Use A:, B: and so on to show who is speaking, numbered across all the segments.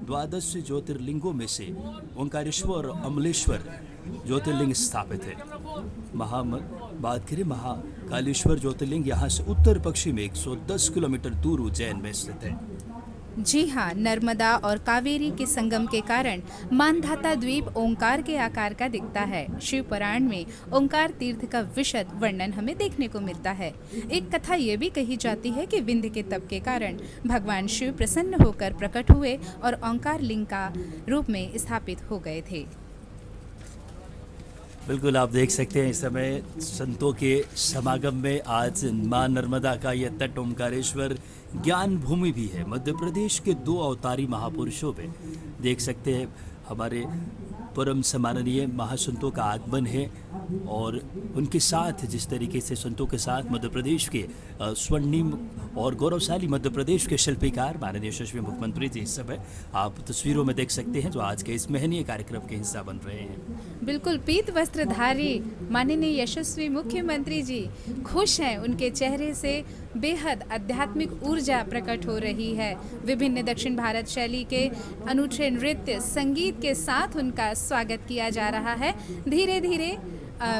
A: द्वादश ज्योतिर्लिंगों में से ओंकारेश्वर और अमलेश्वर ज्योतिर्लिंग स्थापित है। बात करें महाकालेश्वर ज्योतिर्लिंग यहाँ से उत्तर पश्चिम में 110 किलोमीटर दूर उज्जैन में स्थित है।
B: जी हाँ, नर्मदा और कावेरी के संगम के कारण मानधाता द्वीप ओंकार के आकार का दिखता है। शिव पुराण में ओंकार तीर्थ का विशद वर्णन हमें देखने को मिलता है। एक कथा ये भी कही जाती है कि विंध्य के तप के कारण भगवान शिव प्रसन्न होकर प्रकट हुए और ओंकार लिंग का रूप में स्थापित हो गए थे।
A: बिल्कुल, आप देख सकते हैं इस समय संतों के समागम में आज मां नर्मदा का यह तट ओंकारेश्वर ज्ञान भूमि भी है। मध्य प्रदेश के 2 अवतारी महापुरुषों में देख सकते हैं हमारे परम सम्माननीय महासंतों का आगमन है और उनके साथ जिस तरीके से संतों के साथ मध्य प्रदेश के स्वर्णिम और गौरवशाली मध्य प्रदेश के शिल्पकार माननीय यशस्वी मुख्यमंत्री जी इस समय आप तस्वीरों में देख सकते हैं जो आज के इस महनीय कार्यक्रम के हिस्सा बन रहे हैं।
B: बिल्कुल, पीत वस्त्रधारी माननीय यशस्वी मुख्यमंत्री जी खुश हैं। उनके चेहरे से बेहद आध्यात्मिक ऊर्जा प्रकट हो रही है। विभिन्न दक्षिण भारत शैली के अनूठे नृत्य संगीत के साथ उनका स्वागत किया जा रहा है। धीरे धीरे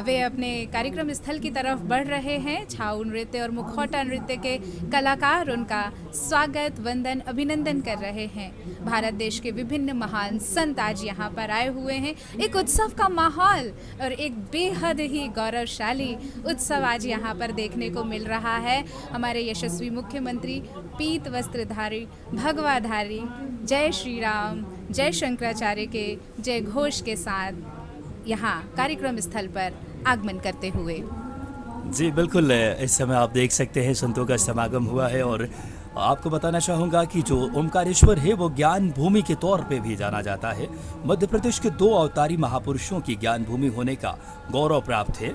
B: वे अपने कार्यक्रम स्थल की तरफ बढ़ रहे हैं। छाऊ नृत्य और मुखौटा नृत्य के कलाकार उनका स्वागत, वंदन, अभिनंदन कर रहे हैं। भारत देश के विभिन्न महान संत आज यहाँ पर आए हुए हैं। एक उत्सव का माहौल और एक बेहद ही गौरवशाली उत्सव आज यहाँ पर देखने को मिल रहा है। हमारे यशस्वी मुख्यमंत्री पीत वस्त्रधारी, भगवाधारी, जय श्री राम, जय शंकराचार्य के जय घोष के साथ यहाँ कार्यक्रम स्थल पर आगमन करते हुए।
A: जी बिल्कुल, इस समय आप देख सकते हैं संतों का समागम हुआ है और आपको बताना चाहूँगा कि जो ओंकारेश्वर है वो ज्ञान भूमि के तौर पे भी जाना जाता है। मध्य प्रदेश के 2 अवतारी महापुरुषों की ज्ञान भूमि होने का गौरव प्राप्त है।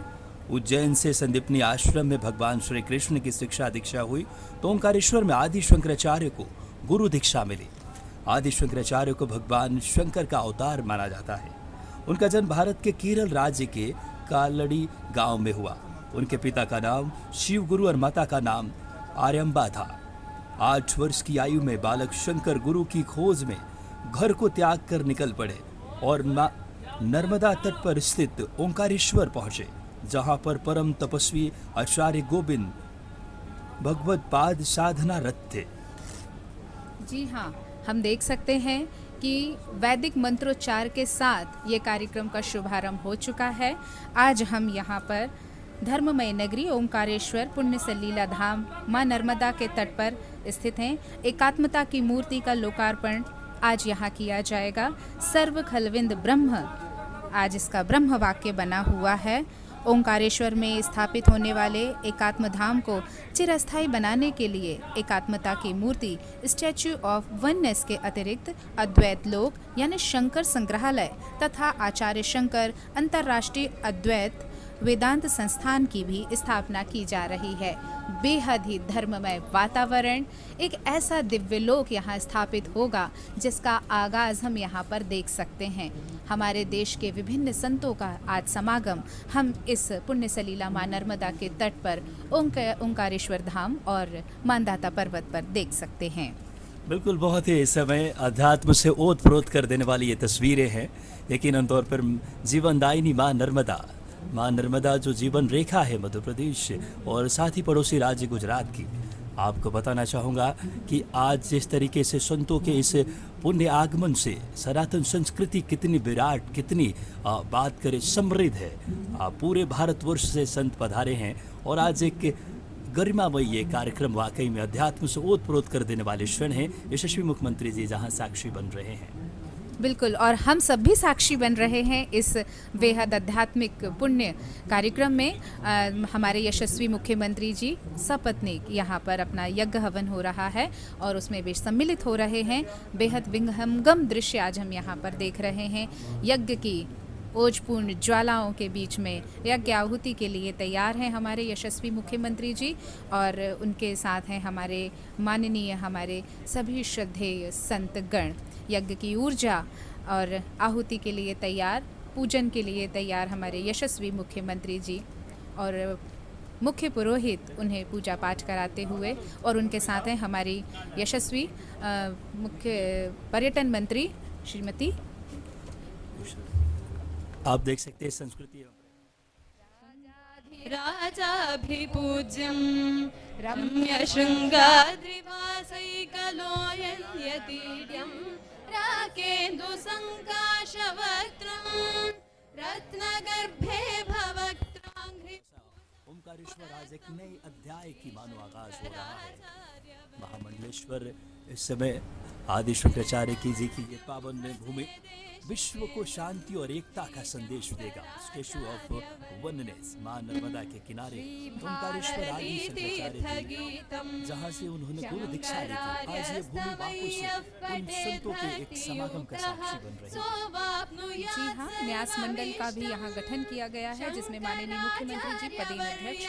A: उज्जैन से संदीपनी आश्रम में भगवान श्री कृष्ण की शिक्षा दीक्षा हुई तो ओंकारेश्वर में आदि शंकराचार्य को गुरु दीक्षा मिली। आदि शंकराचार्य को भगवान शंकर का अवतार माना जाता है। उनका जन्म भारत के केरल राज्य के कालड़ी गांव में हुआ। उनके पिता का नाम शिव गुरु और माता का नाम आर्यम्बा था। 8 वर्ष की आयु में बालक शंकर गुरु की खोज में घर को त्याग कर निकल पड़े और नर्मदा तट पर स्थित ओंकारेश्वर पहुंचे, जहां पर परम तपस्वी आचार्य गोविंद भगवत पाद साधना रत थे।
B: जी हाँ, हम देख सकते हैं कि वैदिक मंत्रोच्चार के साथ ये कार्यक्रम का शुभारंभ हो चुका है। आज हम यहाँ पर धर्ममय नगरी ओंकारेश्वर पुण्य सलीला धाम मां नर्मदा के तट पर स्थित हैं। एकात्मता की मूर्ति का लोकार्पण आज यहाँ किया जाएगा। सर्व खलविंद ब्रह्म, आज इसका ब्रह्म वाक्य बना हुआ है। ओंकारेश्वर में स्थापित होने वाले एकात्म धाम को चिरस्थायी बनाने के लिए एकात्मता की मूर्ति स्टैच्यू ऑफ वननेस के अतिरिक्त अद्वैत लोक यानी शंकर संग्रहालय तथा आचार्य शंकर अंतर्राष्ट्रीय अद्वैत वेदांत संस्थान की भी स्थापना की जा रही है। बेहद ही धर्ममय वातावरण, एक ऐसा दिव्य लोक यहाँ स्थापित होगा जिसका आगाज हम यहाँ पर देख सकते हैं। हमारे देश के विभिन्न संतों का आज समागम हम इस पुण्य सलीला मां नर्मदा के तट पर ओंकारेश्वर धाम और मानधाता पर्वत पर देख सकते हैं।
A: बिल्कुल, बहुत ही इस समय अध्यात्म से ओत प्रोत कर देने वाली ये तस्वीरें हैं। यकीनन तौर पर जीवनदायिनी मां नर्मदा जो जीवन रेखा है मध्य प्रदेश और साथ ही पड़ोसी राज्य गुजरात की, आपको बताना चाहूँगा कि आज जिस तरीके से संतों के इस पुण्य आगमन से सनातन संस्कृति कितनी विराट, कितनी बात करें समृद्ध है। पूरे भारतवर्ष से संत पधारे हैं और आज एक गरिमामय ये कार्यक्रम वाकई में अध्यात्म से ओत प्रोत कर देने वाले क्षण हैं। यशस्वी मुख्यमंत्री जी जहाँ साक्षी बन रहे हैं।
B: बिल्कुल, और हम सब भी साक्षी बन रहे हैं इस बेहद आध्यात्मिक पुण्य कार्यक्रम में। हमारे यशस्वी मुख्यमंत्री जी सपत्नीक यहाँ पर अपना यज्ञ हवन हो रहा है और उसमें वे सम्मिलित हो रहे हैं। बेहद विहंगम दृश्य आज हम यहाँ पर देख रहे हैं। यज्ञ की ओजपूर्ण ज्वालाओं के बीच में यज्ञ आहुति के लिए तैयार हैं हमारे यशस्वी मुख्यमंत्री जी और उनके साथ हैं हमारे सभी श्रद्धेय संतगण। यज्ञ की ऊर्जा और आहुति के लिए तैयार, पूजन के लिए तैयार हमारे यशस्वी मुख्यमंत्री जी और मुख्य पुरोहित उन्हें पूजा पाठ कराते हुए, और उनके साथ हैं हमारी यशस्वी मुख्य पर्यटन मंत्री श्रीमती।
A: आप देख सकते हैं संस्कृति
C: राजाभिपूज्यं रम्य शृङ्गाद्रिवासैकलोयन्यतीड्यं राकेन्दु सङ्काशवक्त्रं रत्नगर्भे भवक्त्राङ्घ्रि।
A: ओमकारेश्वर आज एक नए अध्याय की मानो आगाज हो रहा है। महामंडलेश्वर इस समय आदि शंकराचार्य जी की ये पावन भूमि विश्व को शांति और एकता का संदेश देगा। स्टेचू ऑफ वननेस मां नर्मदा के किनारे ओमकारेश्वर आदि शंकराचार्य जी जहां से उन्होंने गुरु दीक्षा ली थी, आज ये भूमि वापस उन संतों के एक समागम का साक्षी बन रही है।
B: जी हाँ, न्यास मंडल का भी यहाँ गठन किया गया है, जिसमें माननीय मुख्यमंत्री जी पदेन अध्यक्ष,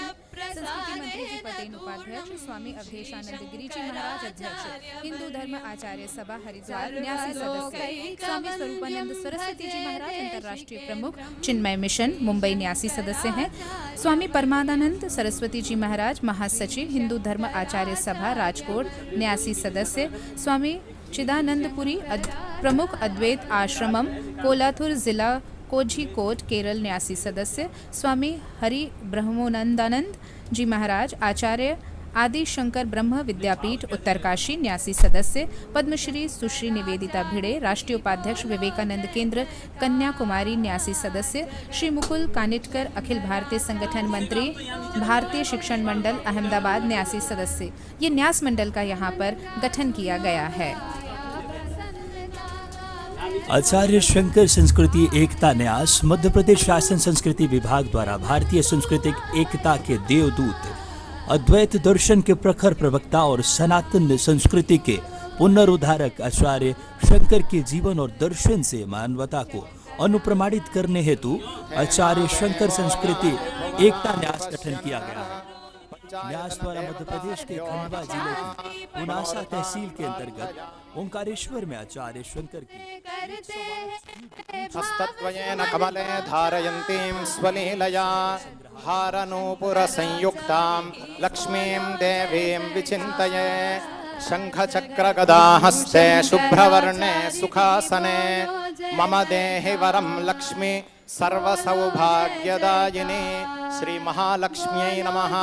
B: संस्कृति मंत्री जी पदेन उपाध्यक्ष, स्वामी अवधेशानंद गिरी जी महाराज अध्यक्ष, हिंदू धर्म आचार्य सभा हरिद्वार न्यासी सदस्य, स्वामी स्वरूपानंद सरस्वती जी महाराज अंतर्राष्ट्रीय प्रमुख चिन्मय मिशन मुंबई न्यासी सदस्य हैं, स्वामी परमानंद सरस्वती जी महाराज महासचिव हिंदू धर्म आचार्य सभा राजकोट न्यासी सदस्य, स्वामी चिदानंदपुरी प्रमुख अद्वैत आश्रमम कोलाथुर जिला कोझिकोड केरल न्यासी सदस्य, स्वामी हरि ब्रह्मोनंदानंद जी महाराज आचार्य आदि शंकर ब्रह्म विद्यापीठ उत्तरकाशी न्यासी सदस्य, पद्मश्री सुश्री निवेदिता भिड़े राष्ट्रीय उपाध्यक्ष विवेकानंद केंद्र कन्याकुमारी न्यासी सदस्य, श्री मुकुल कानिटकर अखिल भारतीय संगठन मंत्री भारतीय शिक्षण मंडल अहमदाबाद न्यासी सदस्य। ये न्यास मंडल का यहाँ पर गठन किया गया है।
A: आचार्य शंकर संस्कृति एकता न्यास मध्य प्रदेश शासन संस्कृति विभाग द्वारा भारतीय सांस्कृतिक एकता के देवदूत, अद्वैत दर्शन के प्रखर प्रवक्ता और सनातन संस्कृति के पुनरुद्धारक आचार्य शंकर के जीवन और दर्शन से मानवता को अनुप्रमाणित करने हेतु आचार्य शंकर संस्कृति एकता न्यास गठन किया गया है। न्यास द्वारा मध्य प्रदेश के खंडवा जिले की पुनासा तहसील के अंतर्गत ओंकारेश्वर में आचार्य शंकर की
D: हस्तद्वयेन कमले धारयन्तीं स्वलीलया हारनूपुरसंयुक्तां लक्ष्मीं देवीं विचिन्तये। शङ्खचक्रगदाहस्ते शुभ्रवर्णे सुखासने मम देहि वरं लक्ष्मी सर्वसौभाग्यदायिनी। श्रीमहालक्ष्म्यै नमः।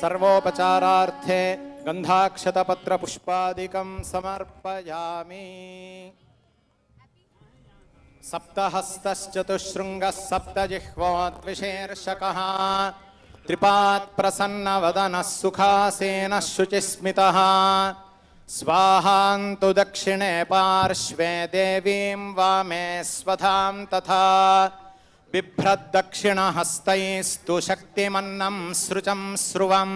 D: सर्वोपचारार्थे गन्धाक्षतपत्रपुष्पादिकं समर्पयामि। सप्तहस्तश्चतुश्शृङ्गः सप्तजिह्वोद्विशीर्षकः त्रिपात्प्रसन्नवदनः सुखासेनः शुचिस्मितः। स्वाहान्तु दक्षिणे पार्श्वे देवीं वामे स्वधां तथा बिभ्रद्दक्षिणहस्तैस्तु शक्तिमन्नं सृचं स्रुवं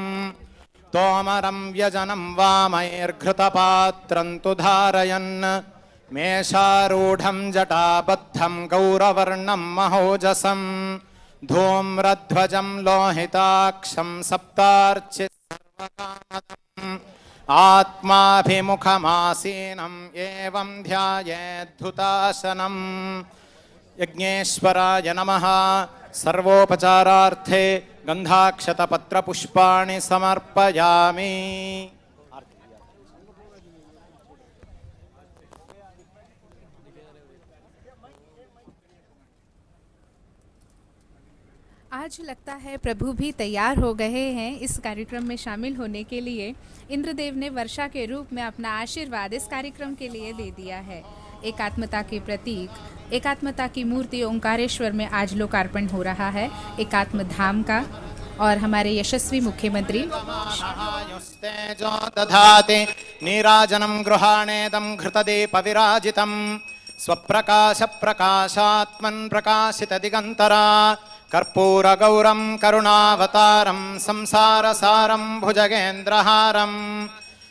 D: तोमरं व्यजनं वामैर्घृतपात्रं तु धारयन् मेषारूढं जटाबद्धं गौरवर्णं महोजसं धूम्रध्वजं लोहिताक्षं सप्तार्चितसर्वकामदम् आत्माभिमुखमासीनं एवं ध्यायेद्धुताशनम्। यज्ञेश्वराय नमः। सर्वोपचारार्थे गन्धाक्षतपत्रपुष्पाणि समर्पयामि।
B: आज लगता है प्रभु भी तैयार हो गए हैं इस कार्यक्रम में शामिल होने के लिए। इंद्रदेव ने वर्षा के रूप में अपना आशीर्वाद इस कार्यक्रम के लिए दे दिया है। एकात्मता के प्रतीक, एकात्मता की मूर्ति ओंकारेश्वर में आज लोकार्पण हो रहा है एकात्म धाम का। और हमारे यशस्वी मुख्यमंत्री
D: नीराजनं गृहाणेदं घृतदीपविराजितं स्वप्रकाश प्रकाशात्मन् प्रकाशित दिगंतरा कर्पूरगौरं करुणावतारं संसारसारं भुजगेन्द्रहारं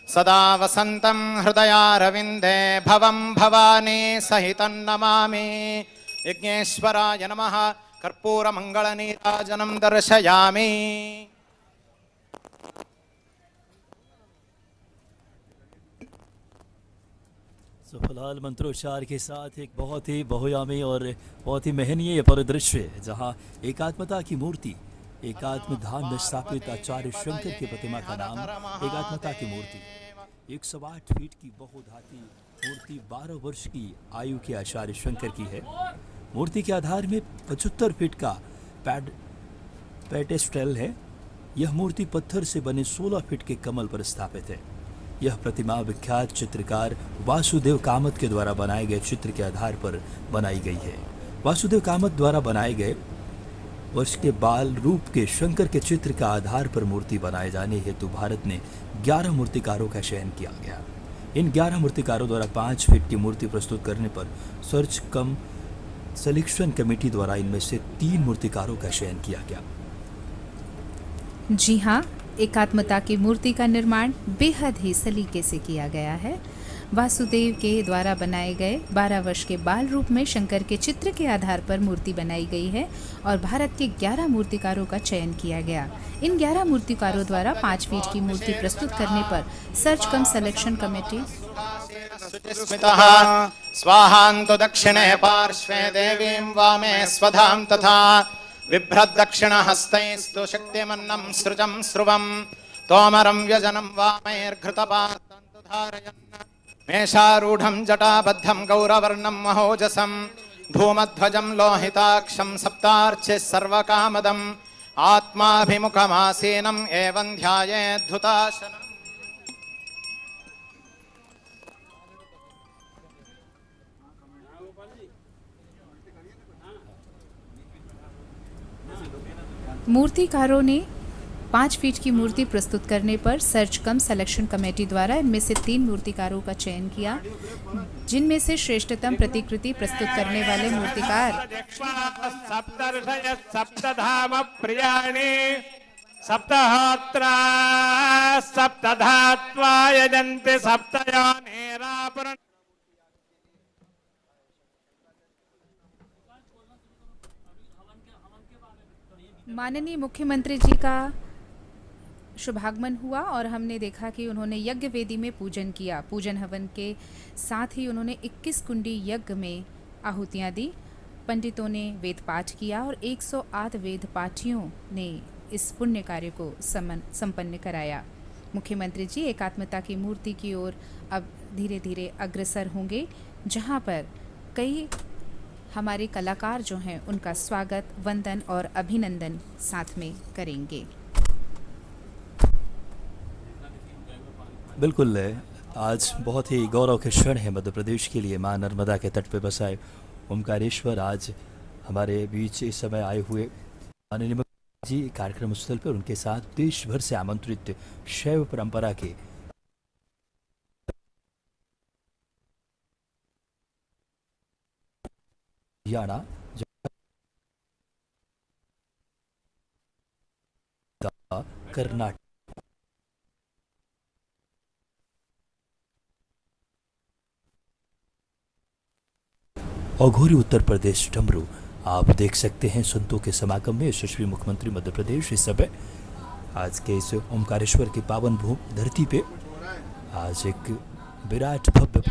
D: सदा वसन्तं हृदयारविन्दे भवं भवानी सहितं नमामि। यज्ञेश्वराय नमः। कर्पूरमङ्गलनीराजनं दर्शयामि।
A: तो फिलहाल मंत्रोच्चार के साथ एक बहुत ही बहुयामी और बहुत ही महनीय परिदृश्य जहां एकात्मता की मूर्ति एकात्म धाम में स्थापित आचार्य शंकर की प्रतिमा का नाम एकात्मता की मूर्ति। 108 फीट की बहुधाती मूर्ति 12 वर्ष की आयु के आचार्य शंकर की है। मूर्ति के आधार में 75 फीट का पेडेस्टल है। यह मूर्ति पत्थर से बने 16 फीट के कमल पर स्थापित है। यह प्रतिमा विख्यात चित्रकार वासुदेव कामत के द्वारा बनाए गए चित्र के आधार पर बनाई गई है। वासुदेव कामत द्वारा बनाए गए वर्ष के बाल रूप के शंकर के चित्र का आधार पर मूर्ति बनाए जाने हेतु भारत ने 11 मूर्तिकारों का चयन किया गया। इन 11 मूर्तिकारों द्वारा 5 फीट की मूर्ति प्रस्तुत करने पर सर्च कम सिलेक्शन कमेटी द्वारा इनमें से 3 मूर्तिकारों का चयन किया गया।
B: जी हाँ, एकात्मता की मूर्ति का निर्माण बेहद ही सलीके से किया गया है। वासुदेव के द्वारा बनाए गए 12 वर्ष के बाल रूप में शंकर के चित्र के आधार पर मूर्ति बनाई गई है और भारत के 11 मूर्तिकारों का चयन किया गया। इन 11 मूर्तिकारों द्वारा 5 फीट की मूर्ति प्रस्तुत करने पर सर्च कम सिलेक्शन कमेटी
D: स्वाहान्तु दक्षिणे पार्श्वे देवीं वामे स्वधां तथा बिभ्रद्दक्षिणहस्तैस्तु शक्तिमन्नं सृजं स्रुवं तोमरं व्यजनं वामैर्घृतपातं धारयन् मेषारूढं जटाबद्धं गौरवर्णं महोजसं धूमध्वजं लोहिताक्षं सप्तार्चिः सर्वकामदम् आत्माभिमुखमासीनम् एवं ध्यायेद्धुताशनम्।
B: मूर्तिकारों ने 5 फीट की मूर्ति प्रस्तुत करने पर सर्च कम सिलेक्शन कमेटी द्वारा इनमें से 3 मूर्तिकारों का चयन किया, जिनमें से श्रेष्ठतम प्रतिकृति प्रस्तुत करने वाले मूर्तिकार
E: सप्तधाम प्रियाणि सप्तहोत्रा सप्तधात्वा यजन्ति सप्तयोनिरापुर।
B: माननीय मुख्यमंत्री जी का शुभागमन हुआ और हमने देखा कि उन्होंने यज्ञ वेदी में पूजन किया। पूजन हवन के साथ ही उन्होंने 21 कुंडी यज्ञ में आहुतियाँ दी। पंडितों ने वेद पाठ किया और 108 वेद पाठियों ने इस पुण्य कार्य को संपन्न कराया। मुख्यमंत्री जी एकात्मता की मूर्ति की ओर अब धीरे धीरे अग्रसर होंगे, जहाँ पर कई हमारे कलाकार जो हैं उनका स्वागत, वंदन और अभिनंदन साथ में करेंगे।
A: बिल्कुल, आज बहुत ही गौरव के क्षण है मध्य प्रदेश के लिए। मां नर्मदा के तट पर बसाए ओमकारेश्वर आज हमारे बीच इस समय आए हुए माननीय मुख्यमंत्री जी कार्यक्रम स्थल पर, उनके साथ देश भर से आमंत्रित शैव परंपरा के हरियाणा कर्नाटक और घोरी उत्तर प्रदेश डमरू आप देख सकते हैं संतों के समागम में यशस्वी मुख्यमंत्री मध्य प्रदेश इस समय आज के इस ओमकारेश्वर की पावन भूमि धरती पे आज एक विराट भव्य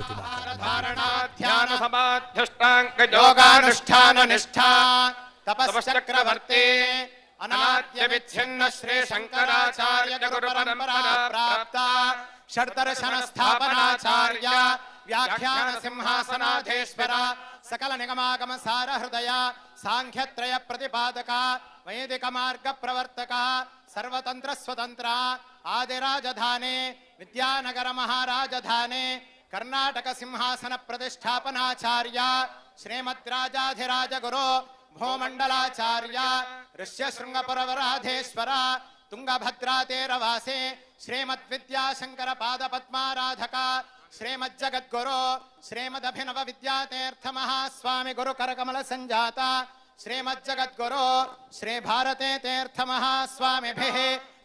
E: ध्यान समाधिष्टांग
D: योगानुष्ठान निष्ठा तपश्चक्रवर्ती अनाद्य विच्छिन्न श्री शंकराचार्य गुरु परंपरा प्राप्ता षड्दर्शन स्थापनाचार्य व्याख्यान सिंहासनाधीश्वर सकल निगमागम सार हृदय सांख्यत्रय प्रतिपादक वैदिक मार्ग प्रवर्तक सर्वतंत्र स्वतंत्र आदिराजधाने विद्यानगर महाराजधाने कर्नाटक सिंहासन प्रतिष्ठापनाचार्य श्रीमद्राजाधिराज गुरु भूमंडलाचार्य ऋष्य शृंगपुरवराधेश्वर तुंगभद्रातेरवासे श्रीमद्विद्याशंकर पाद पद्माराधक श्रीमज्जगद्गुरु श्रीमदभिनव विद्यातीर्थ महास्वामी गुरु करकमल संजाता श्रीमज्जगद्गुरु श्री भारते तीर्थ महास्वामिभिः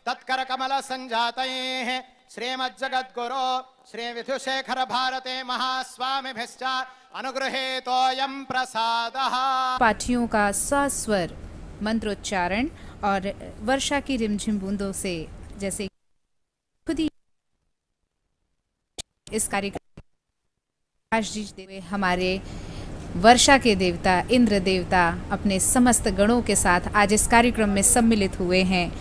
D: तत्करकमल संजातैः श्रीमज्जगद्गुरु श्री विधुशेखर भारते महास्वामिभिश्च अनुगृहीतोऽयं प्रसादः।
B: पाठियों का सस्वर मंत्रोच्चारण और वर्षा की रिमझिम बूंदों से जैसे खुद ही इस कार्यक्रम आशीष देते हुए हमारे वर्षा के देवता इंद्र देवता अपने समस्त गणों के साथ आज इस कार्यक्रम में सम्मिलित हुए हैं।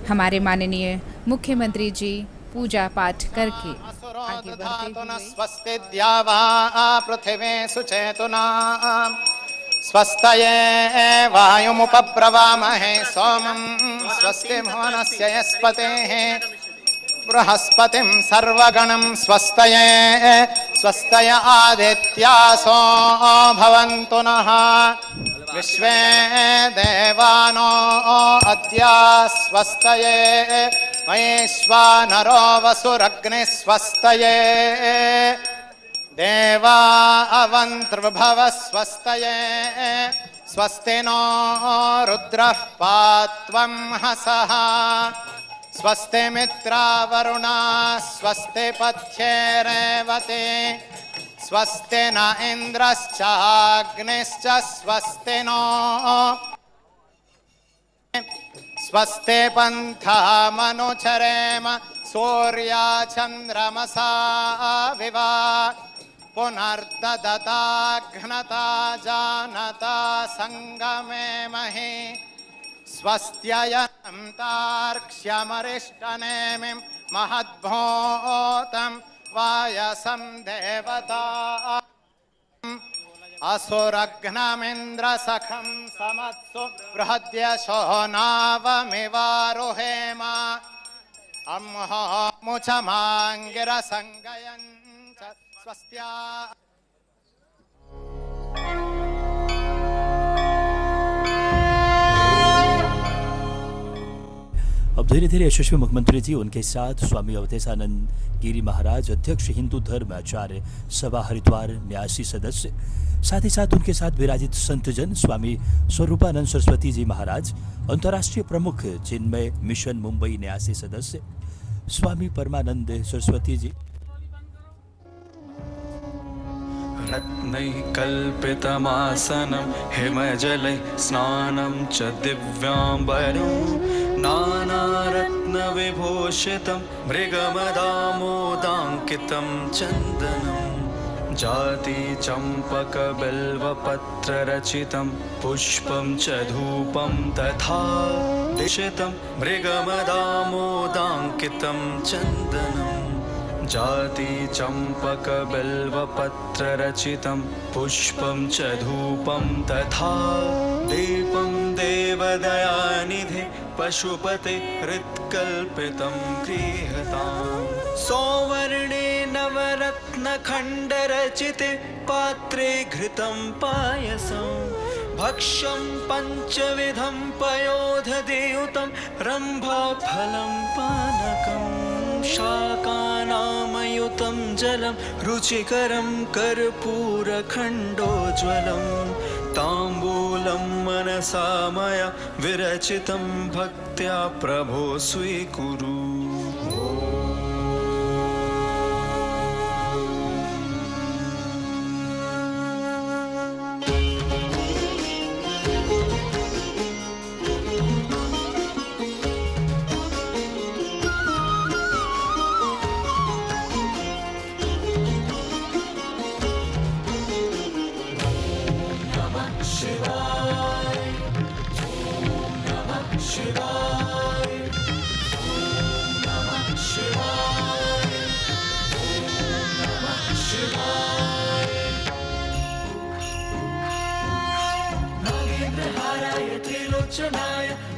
B: हमारे माननीय मुख्यमंत्री जी पूजा पाठ करके आगे बढ़ते हुए
D: स्वस्ति द्यावा पृथिवी सुचेतुना स्वस्तये वायुमुपब्रवामहे सोमं स्वस्ति भुवनस्य यस्पतेः बृहस्पतिं सर्वगणं स्वस्तये स्वस्तय आदित्यासो भवन्तु नः विश्वे देवानो अद्य स्वस्तये महेश्वानरो वसुरग्निः स्वस्तये देवा अवन्त्रुभव स्वस्तये स्वस्ति नो रुद्रः पात्वं हसः स्वस्ति मित्रावरुणा स्वस्ति पथ्ये रेवते स्वस्ति न इन्द्रश्चाग्निश्च स्वस्ति नो स्वस्ति पन्थामनुचरेम सूर्या चन्द्रमसा विवा पुनर्ददताघ्नता जानता संगमे महि स्वस्त्ययनं तार्क्ष्यमरिष्टनेमिं महद्भूतं वायसं देवता असुरघ्नमिन्द्रसखं समत्सु बृहद्यशो नावमिवारुहेम अम्होमुचमाङ्गिरसङ्गयं च स्वस्त्या।
A: अब धीरे धीरे यशस्वी मुख्यमंत्री जी उनके साथ स्वामी अवधेशानंद गिरी महाराज अध्यक्ष हिंदू धर्म आचार्य सभा हरिद्वार न्यासी सदस्य, साथ ही साथ उनके साथ विराजित संतजन स्वामी स्वरूपानंद सरस्वती जी महाराज अंतर्राष्ट्रीय प्रमुख चिन्मय मिशन मुंबई न्यासी सदस्य स्वामी परमानंद सरस्वती जी।
F: रत्नैः कल्पितमासनं हिमजलैः स्नानं च दिव्याम्बरं नानारत्नविभूषितं मृगमदामोदाङ्कितं चन्दनं जातिचम्पकबिल्वपत्ररचितं पुष्पं च धूपं तथा दिशितं मृगमदामोदाङ्कितं चन्दनं जातिचम्पकबिल्वपत्ररचितं पुष्पं च धूपं तथा दीपं देवदयानिधे पशुपते हृत्कल्पितं गृह्यताम् सौवर्णे नवरत्नखण्डरचिते पात्रे घृतं पायसं भक्ष्यं पञ्चविधं पयोधदेयुतं रम्भाफलं पानकम् शाकानामयुतं जलं रुचिकरं कर्पूरखण्डोज्ज्वलं ताम्बूलं मनसा मया विरचितं भक्त्या प्रभो स्वीकुरु।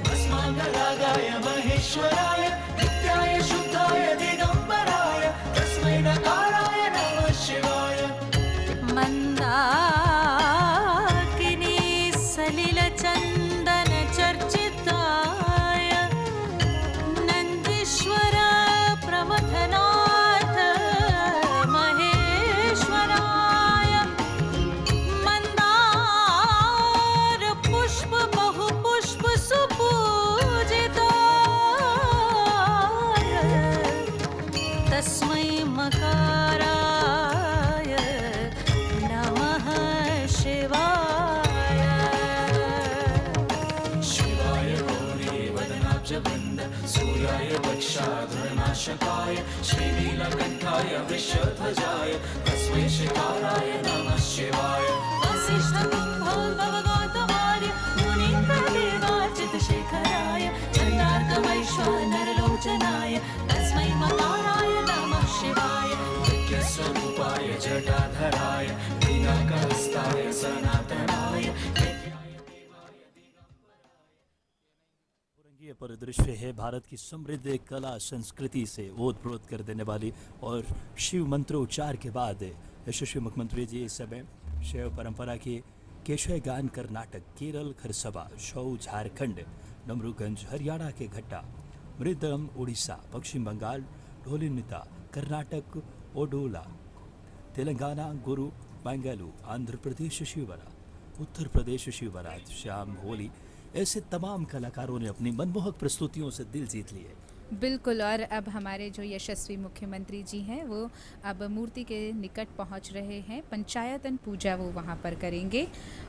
G: भस्माङ्गरागाय महेश्वराय नित्याय शुद्धाय दिगम्बराय तस्मै नकाराय नमः शिवाय।
C: मन्दाकिनी सलिलचन्दन चर्चिताय नन्दीश्वर प्रमथनाथ महेश्वराय मन्दार पुष्प बहुपुष्प सुपूजिताय तस्मै मकाराय नमः शिवाय।
G: शिवाय गौरी वदनाब्जवृन्द सूर्याय वक्षाधरनाशकाय श्रीनीलकण्ठाय वृषध्वजाय तस्मै शिकाराय नमः शिवाय।
C: वसिष्ठ
A: ये परिदृश्य है भारत की समृद्ध कला संस्कृति से ओतप्रोत कर देने वाली और शिव मंत्रोच्चार के बाद यशस्वी मुख्यमंत्री जी इस समय शैव परंपरा के केशव गान कर्नाटक, केरल खरसभा, छऊ झारखंड, डमरूगंज हरियाणा के घट्टा, मृदंगम उड़ीसा, पश्चिम बंगाल ढोलिनिता, कर्नाटक ओडोला, तेलंगाना गुरु बेंगलुरु, आंध्र प्रदेश शिवरा, उत्तर प्रदेश शिवराज, श्याम होली, ऐसे तमाम कलाकारों ने अपनी मनमोहक प्रस्तुतियों से दिल जीत लिए।
B: बिल्कुल। और अब हमारे जो यशस्वी मुख्यमंत्री जी हैं वो अब मूर्ति के निकट पहुंच रहे हैं। पंचायतन पूजा वो वहां पर करेंगे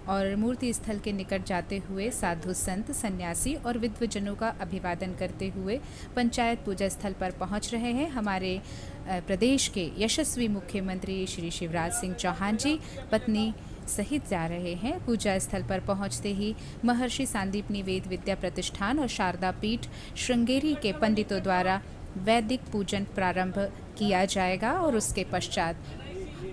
B: और मूर्ति स्थल के निकट जाते हुए साधु संत, सन्यासी और विद्वजनों का अभिवादन करते हुए पंचायत पूजा स्थल पर पहुंच रहे हैं। हमारे प्रदेश के यशस्वी मुख्यमंत्री श्री शिवराज सिंह चौहान जी पत्नी सहित जा रहे हैं। पूजा स्थल पर पहुंचते ही महर्षि सांदीपनि वेद विद्या प्रतिष्ठान और शारदा पीठ श्रृंगेरी के पंडितों द्वारा वैदिक पूजन प्रारंभ किया जाएगा और उसके पश्चात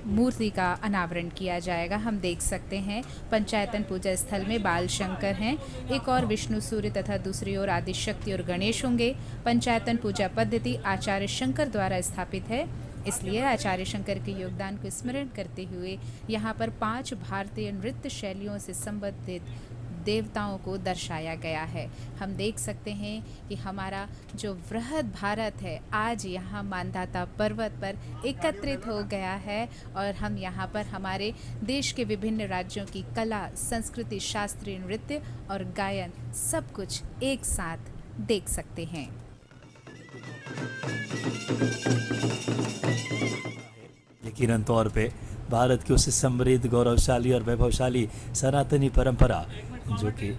B: मूर्ति का अनावरण किया जाएगा। हम देख सकते हैं पंचायतन पूजा स्थल में बाल शंकर हैं, एक और विष्णु सूर्य तथा दूसरी ओर आदिशक्ति और गणेश होंगे। पंचायतन पूजा पद्धति आचार्य शंकर द्वारा स्थापित है, इसलिए आचार्य शंकर के योगदान को स्मरण करते हुए यहाँ पर 5 भारतीय नृत्य शैलियों से संबंधित देवताओं को दर्शाया गया है। हम देख सकते हैं कि हमारा जो वृहद भारत है आज यहाँ मानधाता पर्वत पर एकत्रित हो गया है और हम यहाँ पर हमारे देश के विभिन्न राज्यों की कला, संस्कृति, शास्त्रीय नृत्य और गायन सब कुछ एक साथ देख सकते हैं।
A: यकीनन तौर पे भारत की उस समृद्ध, गौरवशाली और वैभवशाली सनातनी परंपरा जो कि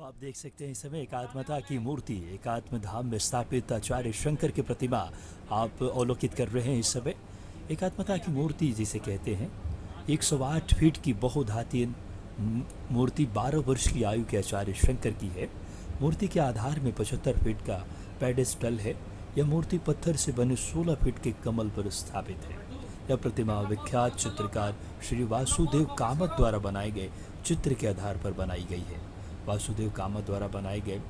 A: आप देख सकते हैं इस समय एकात्मता की मूर्ति एकात्म धाम में स्थापित आचार्य शंकर की प्रतिमा आप अवलोकित कर रहे हैं इस समय। एकात्मता की मूर्ति जिसे कहते हैं 108 फीट की बहुधातीय मूर्ति 12 वर्ष की आयु के आचार्य शंकर की है। मूर्ति के आधार में 75 फीट का पेडेस्टल है। यह मूर्ति पत्थर से बने 16 फीट के कमल पर स्थापित है। यह प्रतिमा विख्यात चित्रकार श्री वासुदेव कामत द्वारा बनाए गए चित्र के आधार पर बनाई गई है। वासुदेव कामत द्वारा बनाए गए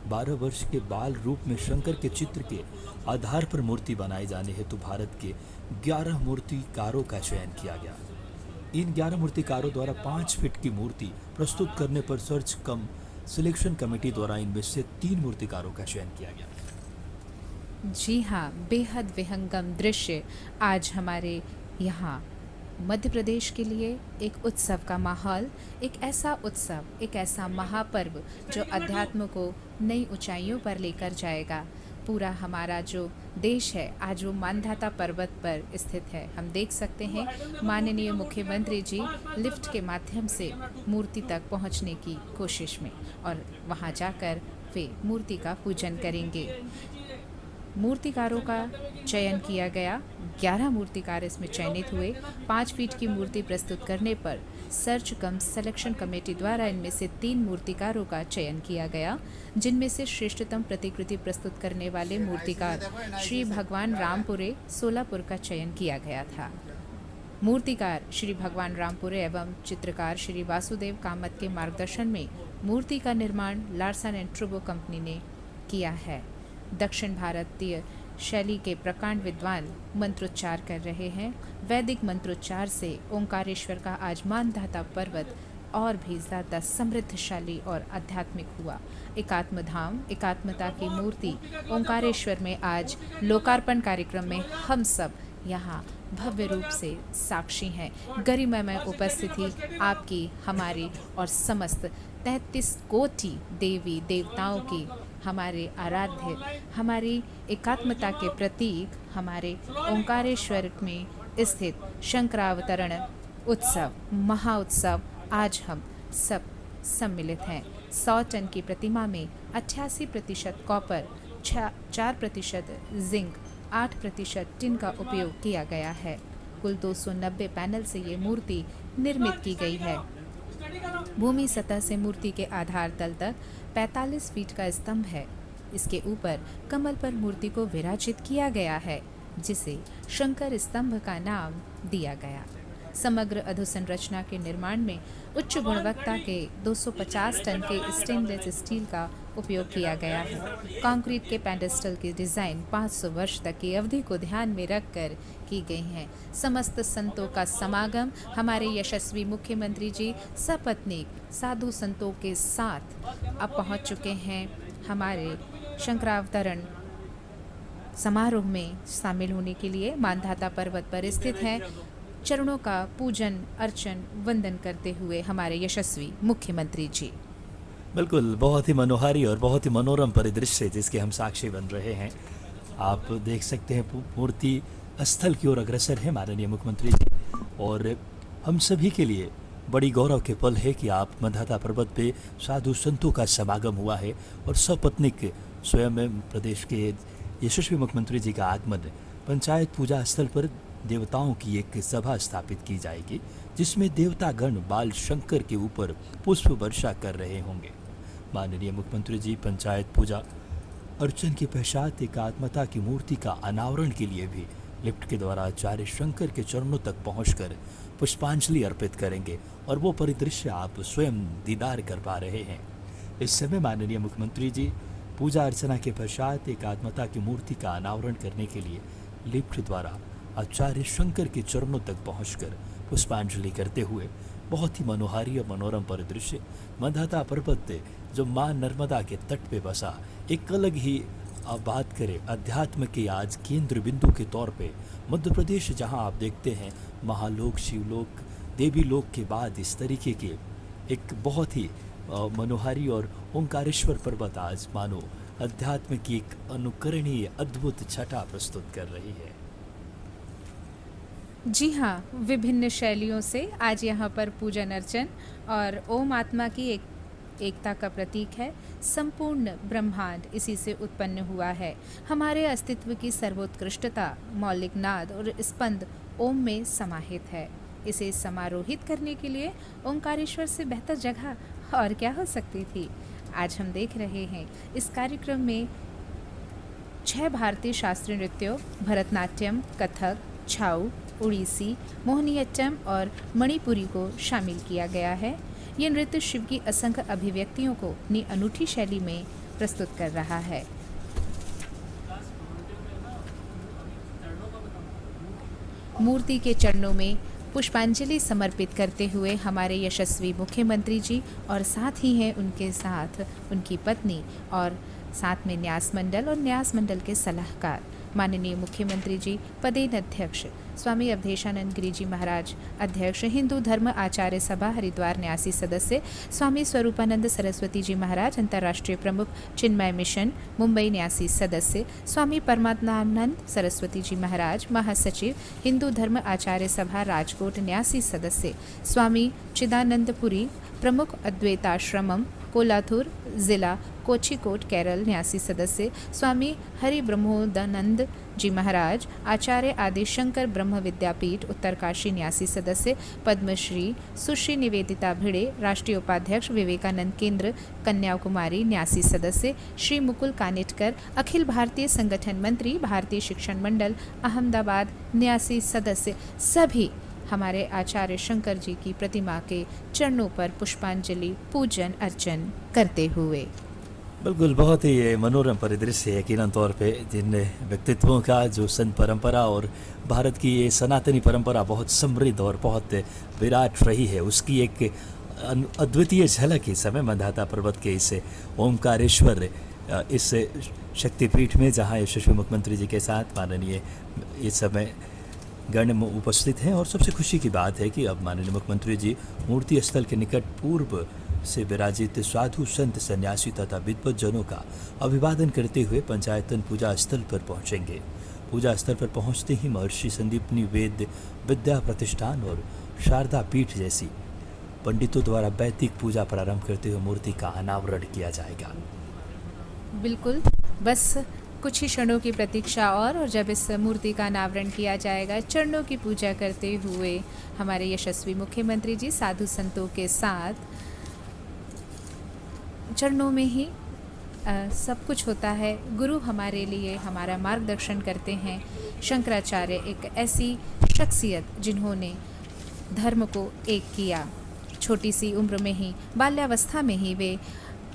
A: 12 वर्ष के बाल रूप में शंकर के चित्र के आधार पर मूर्ति बनाए जाने हेतु भारत के 11 मूर्तिकारों का चयन किया गया। इन 11 मूर्तिकारों द्वारा 5 फीट की मूर्ति प्रस्तुत करने पर सर्च कम सिलेक्शन कमेटी द्वारा इनमें से 3 मूर्तिकारों का चयन किया गया।
B: जी हाँ, बेहद विहंगम दृश्य आज हमारे यहाँ मध्य प्रदेश के लिए एक उत्सव का माहौल, एक ऐसा उत्सव, एक ऐसा महापर्व जो अध्यात्म को नई ऊंचाइयों पर लेकर जाएगा। पूरा हमारा जो देश है आज वो मानधाता पर्वत पर स्थित है। हम देख सकते हैं माननीय मुख्यमंत्री जी लिफ्ट के माध्यम से मूर्ति तक पहुंचने की कोशिश में और वहां जाकर वे मूर्ति का पूजन करेंगे। मूर्तिकारों का चयन किया गया। 11 मूर्तिकार इसमें चयनित हुए। 5 फीट की मूर्ति प्रस्तुत करने पर सर्च कम सिलेक्शन कमेटी द्वारा इनमें से 3 मूर्तिकारों का चयन किया गया, जिनमें से श्रेष्ठतम प्रतिकृति प्रस्तुत करने वाले मूर्तिकार श्री भगवान रामपुरे सोलापुर का चयन किया गया था। मूर्तिकार श्री भगवान रामपुरे एवं चित्रकार श्री वासुदेव कामत के मार्गदर्शन में मूर्ति का निर्माण लार्सन एंड ट्रूबो कंपनी ने किया है। दक्षिण भारतीय शैली के प्रकांड विद्वान मंत्रोच्चार कर रहे हैं। वैदिक मंत्रोच्चार से ओंकारेश्वर का आज मानधाता पर्वत और भी ज़्यादा समृद्धशाली और आध्यात्मिक हुआ। एकात्म धाम, एकात्मता की मूर्ति ओंकारेश्वर में आज लोकार्पण कार्यक्रम में हम सब यहाँ भव्य रूप से साक्षी हैं। गरिमामय उपस्थिति आपकी, हमारी और समस्त 33 कोटि देवी देवताओं की, हमारे आराध्य, हमारी एकात्मता के प्रतीक, हमारे ओंकारेश्वर में स्थित शंकरावतरण उत्सव, महाउत्सव आज हम सब सम्मिलित हैं। 100 टन की प्रतिमा में 88% कॉपर, 4% जिंक, 8% टिन का उपयोग किया गया है। कुल 290 पैनल से ये मूर्ति निर्मित की गई है। भूमि सतह से मूर्ति के आधार तल तक 45 फीट का स्तंभ है। इसके ऊपर कमल पर मूर्ति को विराजित किया गया है, जिसे शंकर स्तंभ का नाम दिया गया। समग्र अधोसंरचना के निर्माण में उच्च गुणवत्ता के 250 टन के स्टेनलेस स्टील का उपयोग किया गया है। कंक्रीट के पेडेस्टल की डिज़ाइन 500 वर्ष तक की अवधि को ध्यान में रखकर की गई है। समस्त संतों का समागम, हमारे यशस्वी मुख्यमंत्री जी सपत्नीक साधु संतों के साथ अब पहुंच चुके हैं। हमारे शंकरावतरण समारोह में शामिल होने के लिए मानधाता पर्वत पर स्थित हैं। चरणों का पूजन अर्चन वंदन करते हुए हमारे यशस्वी मुख्यमंत्री जी।
A: बिल्कुल, बहुत ही मनोहारी और बहुत ही मनोरम परिदृश्य जिसके हम साक्षी बन रहे हैं। आप देख सकते हैं मूर्ति स्थल की ओर अग्रसर है माननीय मुख्यमंत्री जी, और हम सभी के लिए बड़ी गौरव के पल है कि आप मानधाता पर्वत पे साधु संतों का समागम हुआ है और सपत्नीक स्वयं प्रदेश के यशस्वी मुख्यमंत्री जी का आगमन। पंचायत पूजा स्थल पर देवताओं की एक सभा स्थापित की जाएगी, जिसमें देवतागण बाल शंकर के ऊपर पुष्प वर्षा कर रहे होंगे। माननीय मुख्यमंत्री जी पंचायत पूजा अर्चन के पश्चात एकात्मता की मूर्ति का अनावरण के लिए भी लिफ्ट के द्वारा आचार्य शंकर के चरणों तक पहुंचकर पुष्पांजलि अर्पित करेंगे, और वो परिदृश्य आप स्वयं दीदार कर पा रहे हैं। इस समय माननीय मुख्यमंत्री जी पूजा अर्चना के पश्चात एकात्मता की मूर्ति का अनावरण करने के लिए लिफ्ट द्वारा आचार्य शंकर के चरणों तक पहुंचकर पुष्पांजलि करते हुए बहुत ही मनोहारी और मनोरम परिदृश्य मानधाता पर्वत जो मां नर्मदा के तट पे बसा एक अलग ही बात करें अध्यात्म के आज केंद्र बिंदु के तौर पे मध्य प्रदेश, जहां आप देखते हैं महालोक, शिवलोक, देवी लोक के बाद इस तरीके के एक बहुत ही मनोहारी और ओंकारेश्वर पर्वत आज मानो अध्यात्म की एक अनुकरणीय अद्भुत छटा प्रस्तुत कर रही है।
B: जी हाँ, विभिन्न शैलियों से आज यहाँ पर पूजन अर्चन और ओम आत्मा की एक एकता का प्रतीक है। संपूर्ण ब्रह्मांड इसी से उत्पन्न हुआ है। हमारे अस्तित्व की सर्वोत्कृष्टता मौलिक नाद और स्पंद ओम में समाहित है। इसे समारोहित करने के लिए ओंकारेश्वर से बेहतर जगह और क्या हो सकती थी। आज हम देख रहे हैं इस कार्यक्रम में 6 भारतीय शास्त्रीय नृत्यों भरतनाट्यम, कथक, छाऊ, उड़ीसी, मोहिनीअट्टम और मणिपुरी को शामिल किया गया है। ये नृत्य शिव की असंख्य अभिव्यक्तियों को अपनी अनूठी शैली में प्रस्तुत कर रहा है। मूर्ति के चरणों में पुष्पांजलि समर्पित करते हुए हमारे यशस्वी मुख्यमंत्री जी और साथ ही हैं उनके साथ उनकी पत्नी और साथ में न्यास मंडल और न्यास मंडल के सलाहकार माननीय मुख्यमंत्री जी, पदेन अध्यक्ष स्वामी अवधेशानंद गिरी जी महाराज, अध्यक्ष हिंदू धर्म आचार्य सभा हरिद्वार न्यासी सदस्य स्वामी स्वरूपानंद सरस्वती जी महाराज, अंतर्राष्ट्रीय प्रमुख चिन्मय मिशन मुंबई न्यासी सदस्य स्वामी परमात्मानंद सरस्वती जी महाराज, महासचिव हिंदू धर्म आचार्य सभा राजकोट न्यासी सदस्य स्वामी चिदानंदपुरी, प्रमुख अद्वैताश्रमम कोलाथुर जिला कोचिकोट केरल न्यासी सदस्य स्वामी हरि ब्रह्मोदानंद जी महाराज, आचार्य आदि शंकर ब्रह्म विद्यापीठ उत्तरकाशी न्यासी सदस्य पद्मश्री सुश्री निवेदिता भिड़े, राष्ट्रीय उपाध्यक्ष विवेकानंद केंद्र कन्याकुमारी न्यासी सदस्य श्री मुकुल कानिटकर, अखिल भारतीय संगठन मंत्री भारतीय शिक्षण मंडल अहमदाबाद न्यासी सदस्य, सभी हमारे आचार्य शंकर जी की प्रतिमा के चरणों पर पुष्पांजलि पूजन अर्चन करते हुए।
A: बिल्कुल, बहुत ही ये मनोरम परिदृश्य है यकीनन तौर पे, जिन व्यक्तित्वों का जो संत परंपरा और भारत की ये सनातनी परंपरा बहुत समृद्ध और बहुत विराट रही है, उसकी एक अद्वितीय झलक इस समय मंदाता पर्वत के इस ओंकारेश्वर इस शक्तिपीठ में, जहाँ यशस्वी मुख्यमंत्री जी के साथ माननीय इस समय गण उपस्थित हैं। और सबसे खुशी की बात है कि अब माननीय मुख्यमंत्री जी मूर्ति स्थल के निकट पूर्व से विराजित साधु संत सन्यासी तथा विद्वज्जनों का अभिवादन करते हुए पंचायतन पूजा स्थल पर पहुंचेंगे। पूजा स्थल पर पहुंचते ही महर्षि संदीपनी वेद विद्या प्रतिष्ठान और शारदा पीठ जैसी पंडितों द्वारा वैदिक पूजा प्रारंभ करते हुए मूर्ति का अनावरण किया जाएगा।
B: बिल्कुल, बस कुछ ही क्षणों की प्रतीक्षा और जब इस मूर्ति का अनावरण किया जाएगा, चरणों की पूजा करते हुए हमारे यशस्वी मुख्यमंत्री जी साधु संतों के साथ चरणों में ही सब कुछ होता है। गुरु हमारे लिए हमारा मार्गदर्शन करते हैं। शंकराचार्य एक ऐसी शख्सियत जिन्होंने धर्म को एक किया। छोटी सी उम्र में ही, बाल्यावस्था में ही वे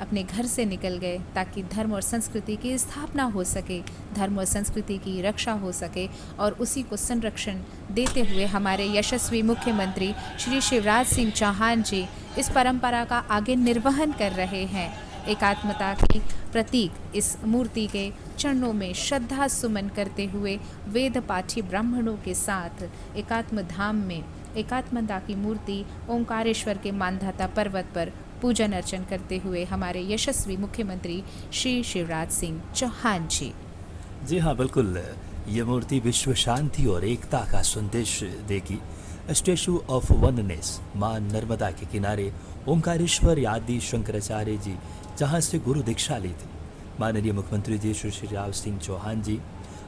B: अपने घर से निकल गए ताकि धर्म और संस्कृति की स्थापना हो सके, धर्म और संस्कृति की रक्षा हो सके, और उसी को संरक्षण देते हुए हमारे यशस्वी मुख्यमंत्री श्री शिवराज सिंह चौहान जी इस परंपरा का आगे निर्वहन कर रहे हैं। एकात्मता की प्रतीक इस मूर्ति के चरणों में श्रद्धा सुमन करते हुए वेद पाठी ब्राह्मणों के साथ एकात्म धाम में एकात्मता की मूर्ति ओंकारेश्वर के मानधाता पर्वत पर पूजन अर्चन करते हुए हमारे यशस्वी मुख्यमंत्री श्री शिवराज सिंह चौहान जी।
A: जी हाँ, बिल्कुल, ये मूर्ति विश्व शांति और एकता का संदेश देगी। स्टैचू ऑफ वननेस मां नर्मदा के किनारे ओंकारेश्वर आदि शंकराचार्य जी जहाँ से गुरु दीक्षा ली थी, माननीय मुख्यमंत्री जी श्री शिवराज सिंह चौहान जी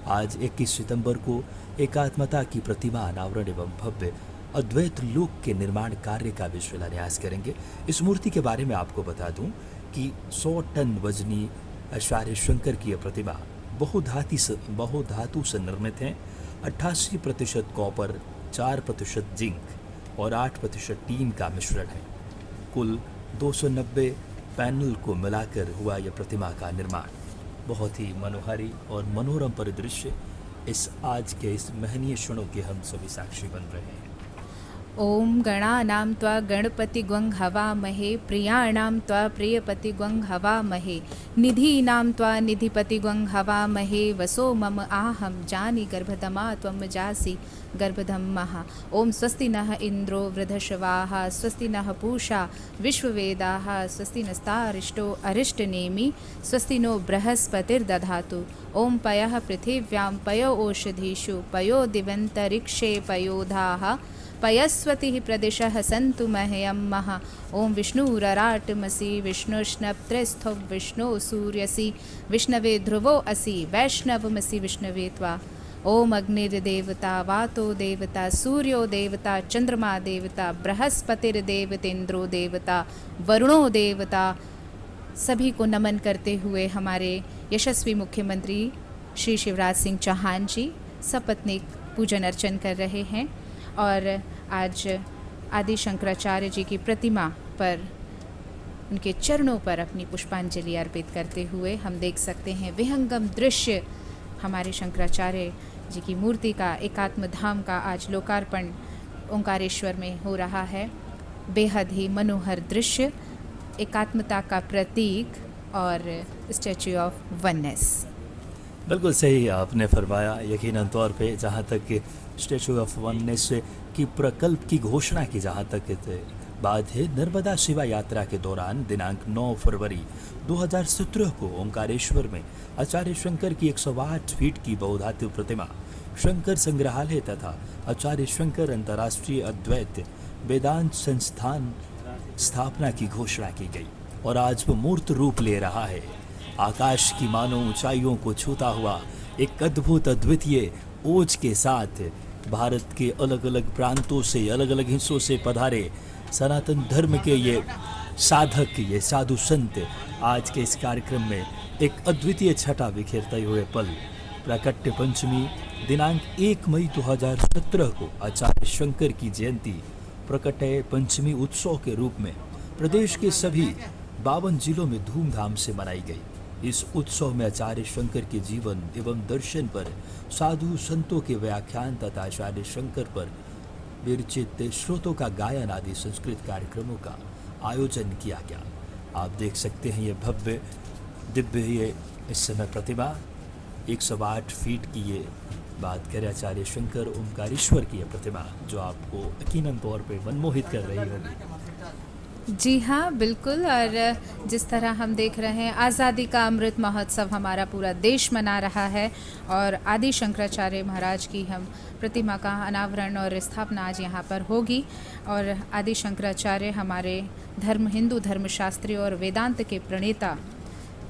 A: आज 21 सितंबर को एकात्मता की प्रतिमा अनावरण एवं भव्य अद्वैत लोक के निर्माण कार्य का भी शिलान्यास करेंगे। इस मूर्ति के बारे में आपको बता दूं कि 100 टन वजनी आचार्य शंकर की यह प्रतिमा बहुधातु से निर्मित है। 88% कॉपर, 4% जिंक और 8% टीन का मिश्रण है। कुल 290 पैनल को मिलाकर हुआ यह प्रतिमा का निर्माण। बहुत ही मनोहारी और मनोरम परिदृश्य इस आज के इस महनीय क्षणों के हम सभी साक्षी बन रहे हैं।
B: ओम गणानां त्वा गणपति ग्वं हवामहे, प्रियाणां त्वा प्रियपति ग्वं हवामहे, निधीनां त्वा निधिपति ग्वं हवामहे, वसो मम आहं जानि गर्भधमा त्वं जासि गर्भधम्मः। ओम स्वस्ति नः इंद्रो वृधश्वाः, स्वस्ति नः पूषा विश्ववेदाः, स्वस्ति नस्तारिष्टो अरिष्टनेमि, स्वस्ति नो बृहस्पतिर्दधातु। ओम पयः पृथिव्यां पयो ओषधीषु, पयो दिवन्तरिक्षे पयोधाः, पयस्वती प्रदिशः सन्तु मह्यमः। ओम विष्णुरराटमसि विष्णुष्णप्त्रेस्थो विष्णु सूर्यसि विष्णवे ध्रुवो असि वैष्णवमसि विष्णवे त्वा। ओम अग्निर्देवता वातो देवता सूर्यो देवता चंद्रमा देवता बृहस्पतिर्देवतेन्द्रो देवता वरुणो देवता। सभी को नमन करते हुए हमारे यशस्वी मुख्यमंत्री श्री शिवराज सिंह चौहान जी सपत्नीक पूजन अर्चन कर रहे हैं और आज आदि शंकराचार्य जी की प्रतिमा पर उनके चरणों पर अपनी पुष्पांजलि अर्पित करते हुए हम देख सकते हैं विहंगम दृश्य। हमारे शंकराचार्य जी की मूर्ति का एकात्म धाम का आज लोकार्पण ओंकारेश्वर में हो रहा है। बेहद ही मनोहर दृश्य, एकात्मता का प्रतीक और स्टैच्यू ऑफ वननेस।
A: बिल्कुल सही आपने फरमाया। यकीनन तौर पे जहाँ तक स्टैच्यू ऑफ वननेस की प्रकल्प की घोषणा की जहाँ तक बात है, नर्मदा शिवा यात्रा के दौरान दिनांक 9 फरवरी 2017 को ओंकारेश्वर में आचार्य शंकर की 108 फीट की बहुधातु प्रतिमा शंकर संग्रहालय तथा आचार्य शंकर अंतर्राष्ट्रीय अद्वैत वेदांत संस्थान स्थापना की घोषणा की गई और आज वो मूर्त रूप ले रहा है। आकाश की मानो ऊंचाइयों को छूता हुआ एक अद्भुत अद्वितीय ओज के साथ भारत के अलग अलग प्रांतों से, अलग अलग हिस्सों से पधारे सनातन धर्म के ये साधक, ये साधु संत आज के इस कार्यक्रम में एक अद्वितीय छटा बिखेरते हुए पल। प्राकट्य पंचमी दिनांक 1 मई 2017 को आचार्य शंकर की जयंती प्रकट्य पंचमी उत्सव के रूप में प्रदेश के सभी 52 जिलों में धूमधाम से मनाई गई। इस उत्सव में आचार्य शंकर के जीवन एवं दर्शन पर साधु संतों के व्याख्यान तथा आचार्य शंकर पर विरचित श्रोतों का गायन आदि संस्कृत कार्यक्रमों का आयोजन किया गया। आप देख सकते हैं ये भव्य दिव्य ये इस समय प्रतिमा 108 फीट की ये बात करें आचार्य शंकर ओंकारेश्वर की ये प्रतिमा जो आपको यकीनन तौर पे मनमोहित कर रही होगी।
B: जी हाँ, बिल्कुल। और जिस तरह हम देख रहे हैं आज़ादी का अमृत महोत्सव हमारा पूरा देश मना रहा है और आदि शंकराचार्य महाराज की हम प्रतिमा का अनावरण और स्थापना आज यहाँ पर होगी। और आदि शंकराचार्य हमारे धर्म, हिंदू धर्मशास्त्री और वेदांत के प्रणेता,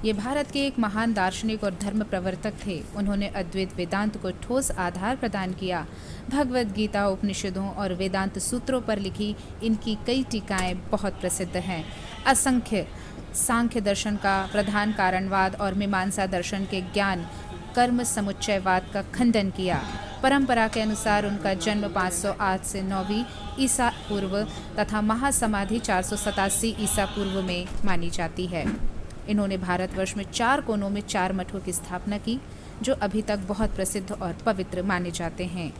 B: ये भारत के एक महान दार्शनिक और धर्म प्रवर्तक थे। उन्होंने अद्वैत वेदांत को ठोस आधार प्रदान किया। भगवद गीता, उपनिषदों और वेदांत सूत्रों पर लिखी इनकी कई टीकाएं बहुत प्रसिद्ध हैं। असंख्य सांख्य दर्शन का प्रधान कारणवाद और मीमांसा दर्शन के ज्ञान कर्म समुच्चयवाद का खंडन किया। परंपरा के अनुसार उनका जन्म 508 से 9वीं ईसा पूर्व तथा महासमाधि 487 ईसा पूर्व में मानी जाती है। इन्होंने भारतवर्ष में 4 कोनों में 4 मठों की स्थापना की जो अभी तक बहुत प्रसिद्ध और पवित्र माने जाते हैं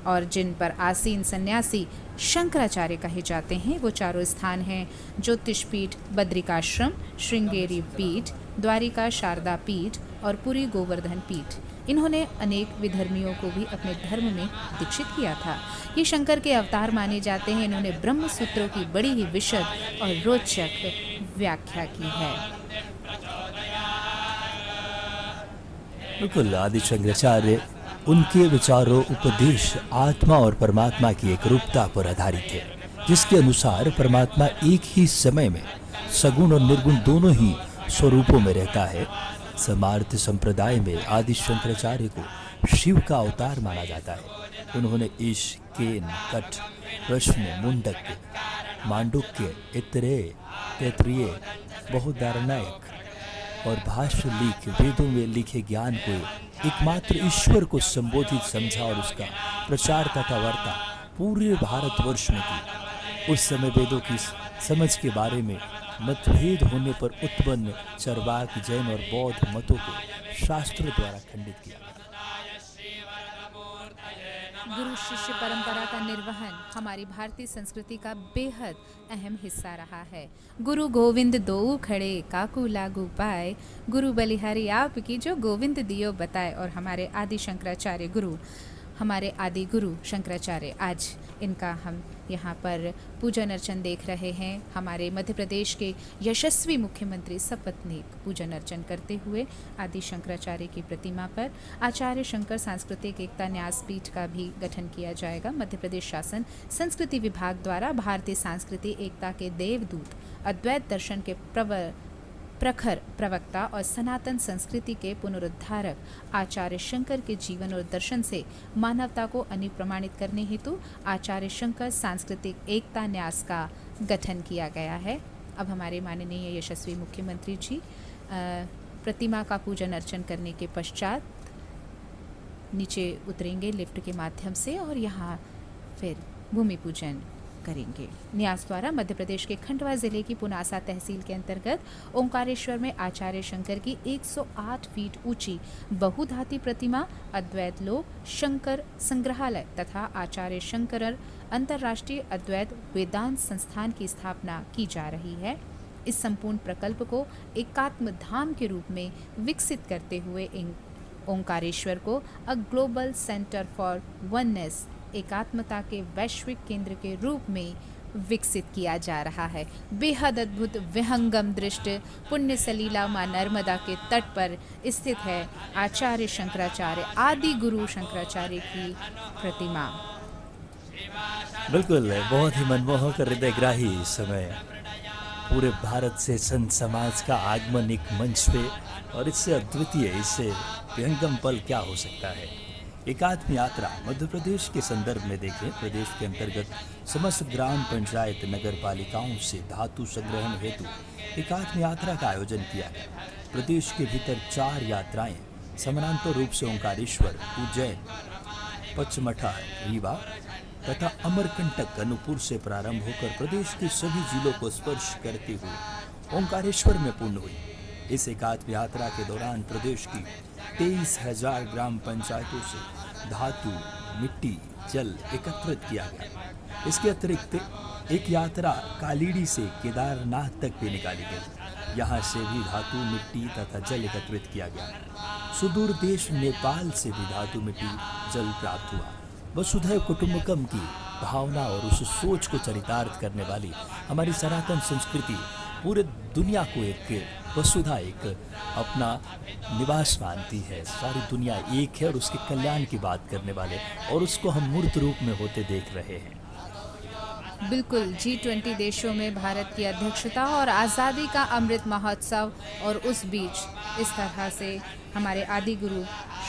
B: और जिन पर आसीन सन्यासी शंकराचार्य कहे जाते हैं। वो चारों स्थान हैं ज्योतिष पीठ, बद्रिकाश्रम, श्रृंगेरी पीठ, द्वारिका शारदा पीठ और पुरी गोवर्धन पीठ। इन्होंने अनेक विधर्मियों को भी अपने धर्म में दीक्षित किया था। ये शंकर के अवतार माने जाते हैं। इन्होंने ब्रह्म सूत्रों की बड़ी ही विशद और रोचक व्याख्या की है।
A: बिल्कुल, आदि शंकराचार्य उनके विचारों, उपदेश आत्मा और परमात्मा की एक रूपता पर आधारित है, जिसके अनुसार परमात्मा एक ही समय में सगुण और निर्गुण दोनों ही स्वरूपों में रहता है। समार्थ संप्रदाय में आदि शंकराचार्य को शिव का अवतार माना जाता है। उन्होंने ईश, केन, कठ, प्रश्न, मुंडक, मांडुक्य, इत्रेय, तैत्रीय, बहुदारणायक और भाष्य लिख वेदों में लिखे ज्ञान को एकमात्र ईश्वर को संबोधित समझा और उसका प्रचार तथा वार्ता पूरे भारतवर्ष में की। उस समय वेदों की समझ के बारे में मतभेद होने पर उत्पन्न चरवाक, जैन और बौद्ध मतों को शास्त्र द्वारा खंडित किया।
B: गुरु शिष्य परंपरा का निर्वहन हमारी भारतीय संस्कृति का बेहद अहम हिस्सा रहा है। गुरु गोविंद दो खड़े काकू लागू पाए, गुरु बलिहारी आप की जो गोविंद दियो बताए। और हमारे आदि शंकराचार्य गुरु हमारे आदि गुरु शंकराचार्य, आज इनका हम यहाँ पर पूजन अर्चन देख रहे हैं। हमारे मध्य प्रदेश के यशस्वी मुख्यमंत्री सपत्नीक पूजन अर्चन करते हुए आदि शंकराचार्य की प्रतिमा पर आचार्य शंकर सांस्कृतिक एकता न्यास पीठ का भी गठन किया जाएगा। मध्य प्रदेश शासन संस्कृति विभाग द्वारा भारतीय सांस्कृतिक एकता के देवदूत, अद्वैत दर्शन के प्रखर प्रवक्ता और सनातन संस्कृति के पुनरुद्धारक आचार्य शंकर के जीवन और दर्शन से मानवता को अनुप्रमाणित करने हेतु आचार्य शंकर सांस्कृतिक एकता न्यास का गठन किया गया है। अब हमारे माननीय यशस्वी मुख्यमंत्री जी प्रतिमा का पूजन अर्चन करने के पश्चात नीचे उतरेंगे लिफ्ट के माध्यम से और यहाँ फिर भूमि पूजन करेंगे। न्यास द्वारा मध्य प्रदेश के खंडवा जिले की पुनासा तहसील के अंतर्गत ओंकारेश्वर में आचार्य शंकर की 108 फीट ऊंची बहुधाती प्रतिमा, अद्वैत लोक शंकर संग्रहालय तथा आचार्य शंकर अंतर्राष्ट्रीय अद्वैत वेदांत संस्थान की स्थापना की जा रही है। इस संपूर्ण प्रकल्प को एकात्म धाम के रूप में विकसित करते हुए ओंकारेश्वर को a global centre for oneness, एकात्मता के वैश्विक केंद्र के रूप में विकसित किया जा रहा है। बेहद अद्भुत विहंगम दृष्टि पुण्य सलीला मां नर्मदा के तट पर स्थित है आचार्य शंकराचार्य, आदि गुरु शंकराचार्य की प्रतिमा।
A: बिल्कुल, बहुत ही मनमोहक और हृदयग्राही समय पूरे भारत से संत समाज का आगमन एक मंच पे, और इससे अद्वितीय, इससे विहंगम पल क्या हो सकता है। एकात्म यात्रा मध्य प्रदेश के संदर्भ में देखें, प्रदेश के अंतर्गत समस्त ग्राम पंचायत नगर पालिकाओं से धातु संग्रहण हेतु एकात्म यात्रा का आयोजन किया गया। प्रदेश के भीतर 4 यात्राएं समानांतर रूप से ओंकारेश्वर, उज्जैन, पचमढ़ा, रीवा तथा अमरकंटक अनूपपुर से प्रारंभ होकर प्रदेश के सभी जिलों को स्पर्श करते हुए ओंकारेश्वर में पूर्ण हुई। इस एकात्म यात्रा के दौरान प्रदेश की 23,000 ग्राम पंचायतों से धातु, मिट्टी, जल एकत्रित किया गया। इसके अतिरिक्त एक यात्रा कालीड़ी से केदारनाथ तक भी निकाली गई। यहाँ से भी धातु, मिट्टी तथा जल एकत्रित किया गया। सुदूर देश नेपाल से भी धातु, मिट्टी, जल प्राप्त हुआ। वसुधैव कुटुंबकम की भावना और उस सोच को चरितार्थ करने वाली हमारी सनातन संस्कृति पूरे दुनिया को एक वसुधा, एक अपना निवास मानती है। सारी दुनिया एक है और उसके कल्याण की बात करने वाले, और उसको हम मूर्त रूप में होते देख रहे हैं।
B: बिल्कुल, G20 देशों में भारत की अध्यक्षता और आज़ादी का अमृत महोत्सव, और उस बीच इस तरह से हमारे आदि गुरु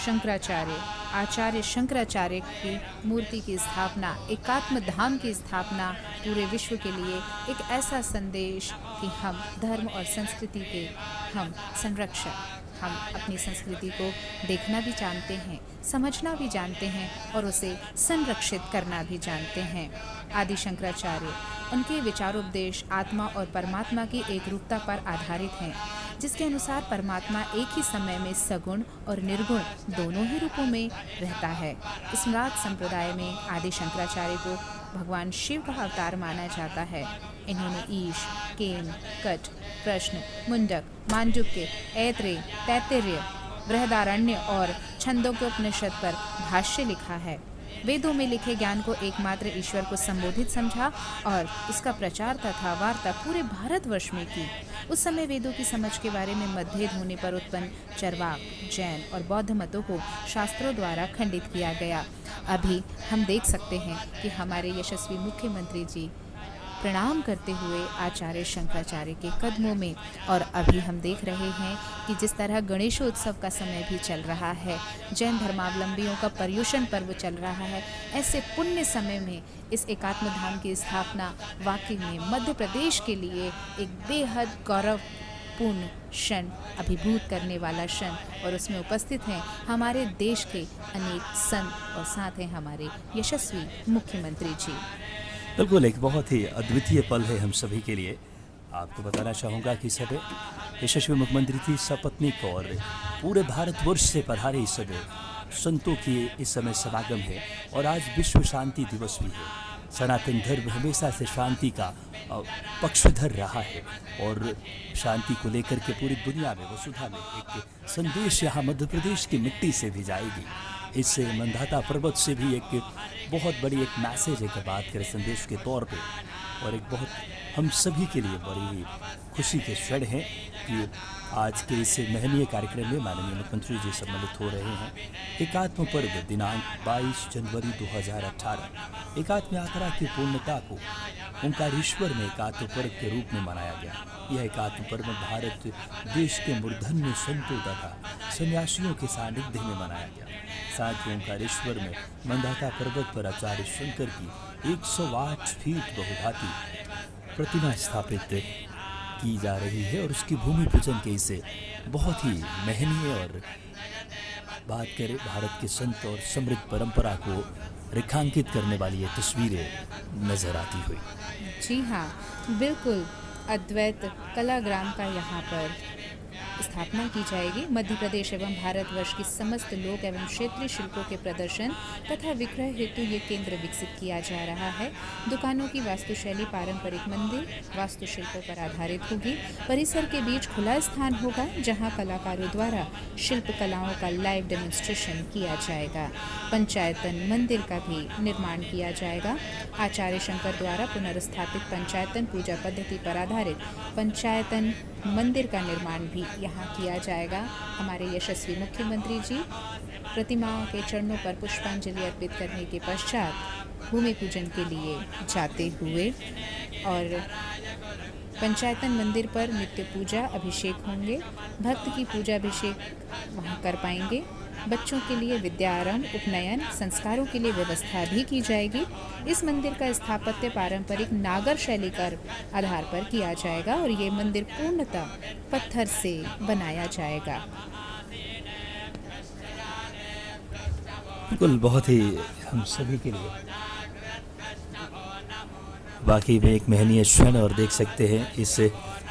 B: शंकराचार्य, आचार्य शंकराचार्य की मूर्ति की स्थापना, एकात्म धाम की स्थापना पूरे विश्व के लिए एक ऐसा संदेश कि हम धर्म और संस्कृति के हम संरक्षक, हम अपनी संस्कृति को देखना भी जानते हैं, समझना भी जानते हैं और उसे संरक्षित करना भी जानते हैं। आदि शंकराचार्य, उनके विचारोपदेश आत्मा और परमात्मा की एक रूपता पर आधारित हैं, जिसके अनुसार परमात्मा एक ही समय में सगुण और निर्गुण दोनों ही रूपों में रहता है। स्मृत संप्रदाय में आदि शंकराचार्य को भगवान शिव का अवतार माना जाता है। इन्होंने ईश, केन, कट, प्रश्न, मुंडक, मांडुक्य, ऐत्रेय, तैत्तिरीय, बृहदारण्य और छंदोग्योपनिषद पर भाष्य लिखा है। वेदों में लिखे ज्ञान को एकमात्र ईश्वर को संबोधित समझा और इसका प्रचार तथा वार्ता पूरे भारतवर्ष में की। उस समय वेदों की समझ के बारे में मतभेद होने पर उत्पन्न चरवाक, जैन और बौद्ध मतों को शास्त्रों द्वारा खंडित किया गया। अभी हम देख सकते हैं कि हमारे यशस्वी मुख्यमंत्री जी प्रणाम करते हुए आचार्य शंकराचार्य के कदमों में, और अभी हम देख रहे हैं कि जिस तरह गणेशोत्सव का समय भी चल रहा है, जैन धर्मावलंबियों का पर्युषण पर्व चल रहा है, ऐसे पुण्य समय में इस एकात्म धाम की स्थापना वाकई में मध्य प्रदेश के लिए एक बेहद गौरवपूर्ण क्षण, अभिभूत करने वाला क्षण, और उसमें उपस्थित हैं हमारे देश के अनेक संत और साथ हैं हमारे यशस्वी मुख्यमंत्री जी।
A: बिल्कुल, एक बहुत ही अद्वितीय पल है हम सभी के लिए। आपको बताना चाहूँगा कि सब यशस्वी मुख्यमंत्री जी सपत्नीक और पूरे भारतवर्ष से पधारे इस समय संतों की इस समय समागम है, और आज विश्व शांति दिवस भी है। सनातन धर्म हमेशा से शांति का पक्षधर रहा है, और शांति को लेकर के पूरी दुनिया में, वसुधा में एक संदेश यहाँ मध्य प्रदेश की मिट्टी से भी जाएगी। इस मंदाता पर्वत से भी एक बहुत बड़ी एक मैसेज है कि बात करें संदेश के तौर पे, और एक बहुत हम सभी के लिए बड़ी ही खुशी के क्षण है कि आज के इस महनीय कार्यक्रम में माननीय मुख्यमंत्री जी सम्मिलित हो रहे हैं। एकात्म पर्व दिनांक 22 जनवरी 2018 एकात्म यात्रा की पूर्णता को ओंकारेश्वर में एकात्म पर्व के रूप में मनाया गया। यह एकात्म पर्व भारत देश के मूर्धन्य संतों तथा सन्यासियों के सानिध्य में मनाया गया। साथ ही ओंकारेश्वर में मंदाता पर्वत पर आचार्य शंकर की 108 फीट बहुधाती प्रतिमा स्थापित की जा रही है और उसकी भूमि पूजन के इसे बहुत ही महनीय और बात करें भारत के संत और समृद्ध परंपरा को रेखांकित करने वाली ये तस्वीरें नजर आती हुई।
B: जी हाँ, बिल्कुल अद्वैत कलाग्राम का यहाँ पर स्थापना की जाएगी। मध्य प्रदेश एवं भारतवर्ष की समस्त लोक एवं क्षेत्रीय शिल्पों के प्रदर्शन तथा विक्रय हेतु ये केंद्र विकसित किया जा रहा है। दुकानों की वास्तुशैली पारंपरिक मंदिर वास्तुशिल्पों पर आधारित होगी। परिसर के बीच खुला स्थान होगा जहां कलाकारों द्वारा शिल्प कलाओं का लाइव डेमोन्स्ट्रेशन किया जाएगा। पंचायतन मंदिर का भी निर्माण किया जाएगा। आचार्य शंकर द्वारा पुनर्स्थापित पंचायतन पूजा पद्धति पर आधारित पंचायतन मंदिर का निर्माण भी यहाँ किया जाएगा। हमारे यशस्वी मुख्यमंत्री जी प्रतिमाओं के चरणों पर पुष्पांजलि अर्पित करने के पश्चात भूमि पूजन के लिए जाते हुए और पंचायतन मंदिर पर नित्य पूजा अभिषेक होंगे। भक्त की पूजा अभिषेक वहाँ कर पाएंगे। बच्चों के लिए विद्यारंभ उपनयन संस्कारों के लिए व्यवस्था भी की जाएगी। इस मंदिर का स्थापत्य पारंपरिक नागर शैली का आधार पर किया जाएगा और ये मंदिर पूर्णतः पत्थर से बनाया जाएगा।
A: बिल्कुल, बहुत ही हम सभी के लिए वाकई में एक महनीय क्षण, और देख सकते हैं इस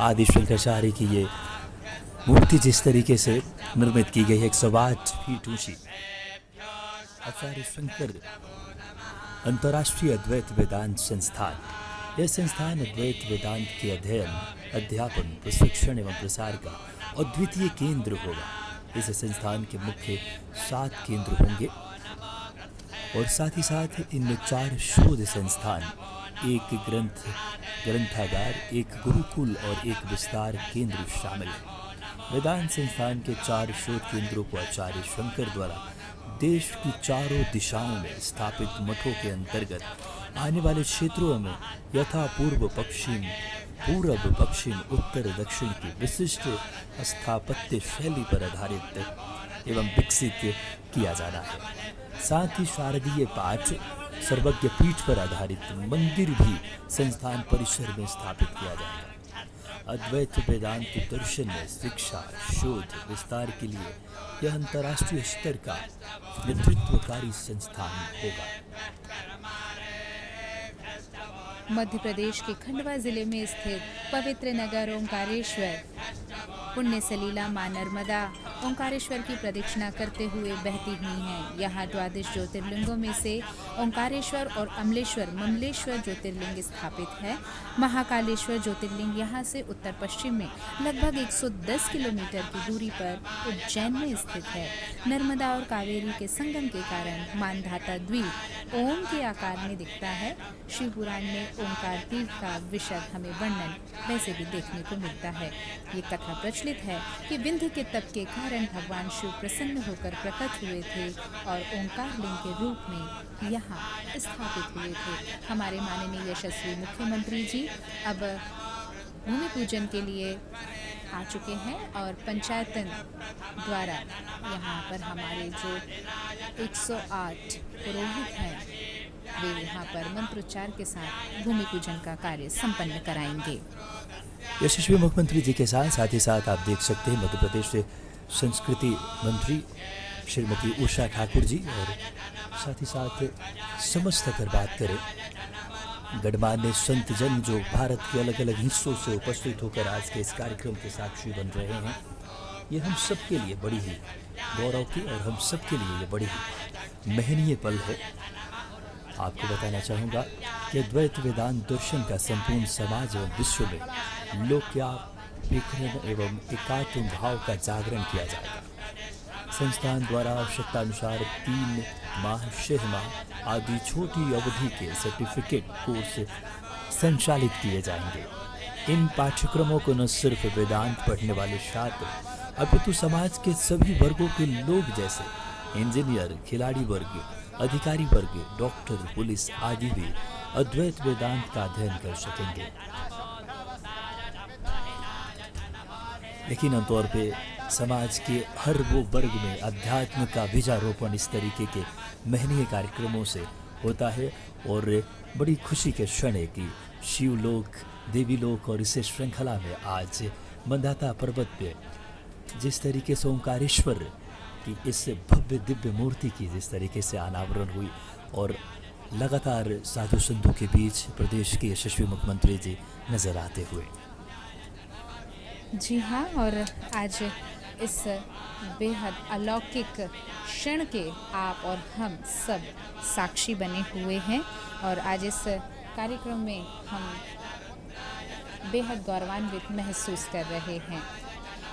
A: आदि शंकराचार्य की ये मूर्ति जिस तरीके से निर्मित की गई है 108 फीट ऊंची। आचार्य शंकर अंतर्राष्ट्रीय अद्वैत वेदांत संस्थान, यह संस्थान अद्वैत वेदांत के अध्ययन अध्यापन प्रशिक्षण एवं प्रसार का अद्वितीय केंद्र होगा। इस संस्थान के मुख्य 7 केंद्र होंगे और साथ ही साथ इनमें 4 शोध संस्थान, एक ग्रंथागार, एक गुरुकुल और एक विस्तार केंद्र शामिल है। वेदांत संस्थान के 4 शोध केंद्रों को आचार्य शंकर द्वारा देश की चारों दिशाओं में स्थापित मठों के अंतर्गत आने वाले क्षेत्रों में यथा पूर्व पश्चिम उत्तर दक्षिण की विशिष्ट स्थापत्य शैली पर आधारित एवं विकसित किया जाना है। साथ ही शारदीय पाठ सर्वज्ञ पीठ पर आधारित मंदिर भी संस्थान परिसर में स्थापित किया जाएगा। अद्वैत वेदांत दर्शन में शिक्षा शोध विस्तार के लिए यह अंतर्राष्ट्रीय स्तर का नेतृत्वकारी संस्थान होगा।
B: मध्य प्रदेश के खंडवा जिले में स्थित पवित्र नगर ओंकारेश्वर पुण्य सलीला मां नर्मदा ओंकारेश्वर की प्रदक्षिणा करते हुए बहती हुई हैं। यहाँ 12 ज्योतिर्लिंगों में से ओंकारेश्वर और अमलेश्वर ममलेश्वर ज्योतिर्लिंग स्थापित है। महाकालेश्वर ज्योतिर्लिंग यहाँ से उत्तर पश्चिम में लगभग 110 किलोमीटर की दूरी पर उज्जैन में स्थित है। नर्मदा और कावेरी के संगम के कारण मानधाता द्वीप ओम के आकार में दिखता है। शिव पुराण में ओंकार तीर्थ का विशद हमें वर्णन वैसे भी देखने को मिलता है। ये कथा प्रचलित है कि विंध्य के तप के कारण भगवान शिव प्रसन्न होकर प्रकट हुए थे और ओंकार लिंग के रूप में यहाँ स्थापित हुए थे। हमारे माननीय यशस्वी मुख्यमंत्री जी अब भूमि पूजन के लिए आ चुके हैं और पंचायतन द्वारा यहाँ पर हमारे जो 108 पुरोहित हैं वे यहाँ पर मंत्रोच्चार के साथ भूमि पूजन का कार्य संपन्न कराएंगे।
A: यशस्वी मुख्यमंत्री जी के साथ ही साथ आप देख सकते हैं मध्य प्रदेश से संस्कृति मंत्री श्रीमती उषा ठाकुर जी, और साथ ही साथ समस्त अगर बात करें गणमान्य संत जन जो भारत के अलग अलग हिस्सों से उपस्थित होकर आज के इस कार्यक्रम के साक्षी बन रहे हैं, ये हम सब के लिए बड़ी ही गौरव की और हम सब के लिए ये बड़ी ही महनीय पल है। आपको बताना चाहूँगा कि अद्वैत वेदांत दर्शन का संपूर्ण समाज और विश्व में लोक विक्रम एवं एकात्म भाव का जागरण किया जाएगा। संस्थान द्वारा आवश्यकतानुसार 3 माह, 6 माह आदि छोटी अवधि के सर्टिफिकेट कोर्स संचालित किए जाएंगे। इन पाठ्यक्रमों को न सिर्फ वेदांत पढ़ने वाले छात्र अपितु समाज के सभी वर्गों के लोग जैसे इंजीनियर, खिलाड़ी वर्ग, अधिकारी वर्ग, डॉक्टर, पुलिस आदि भी अद्वैत वेदांत का अध्ययन कर सकेंगे। यकीनन तौर पे समाज के हर वो वर्ग में अध्यात्म का बीजारोपण इस तरीके के महनीय कार्यक्रमों से होता है और बड़ी खुशी के क्षण है कि शिवलोक, देवीलोक और इस श्रृंखला में आज मंदाता पर्वत पे जिस तरीके से ओंकारेश्वर की इस भव्य दिव्य मूर्ति की जिस तरीके से अनावरण हुई और लगातार साधु संतों के बीच प्रदेश के यशस्वी मुख्यमंत्री जी नजर आते हुए।
B: जी हाँ, और आज इस बेहद अलौकिक क्षण के आप और हम सब साक्षी बने हुए हैं और आज इस कार्यक्रम में हम बेहद गौरवान्वित महसूस कर रहे हैं।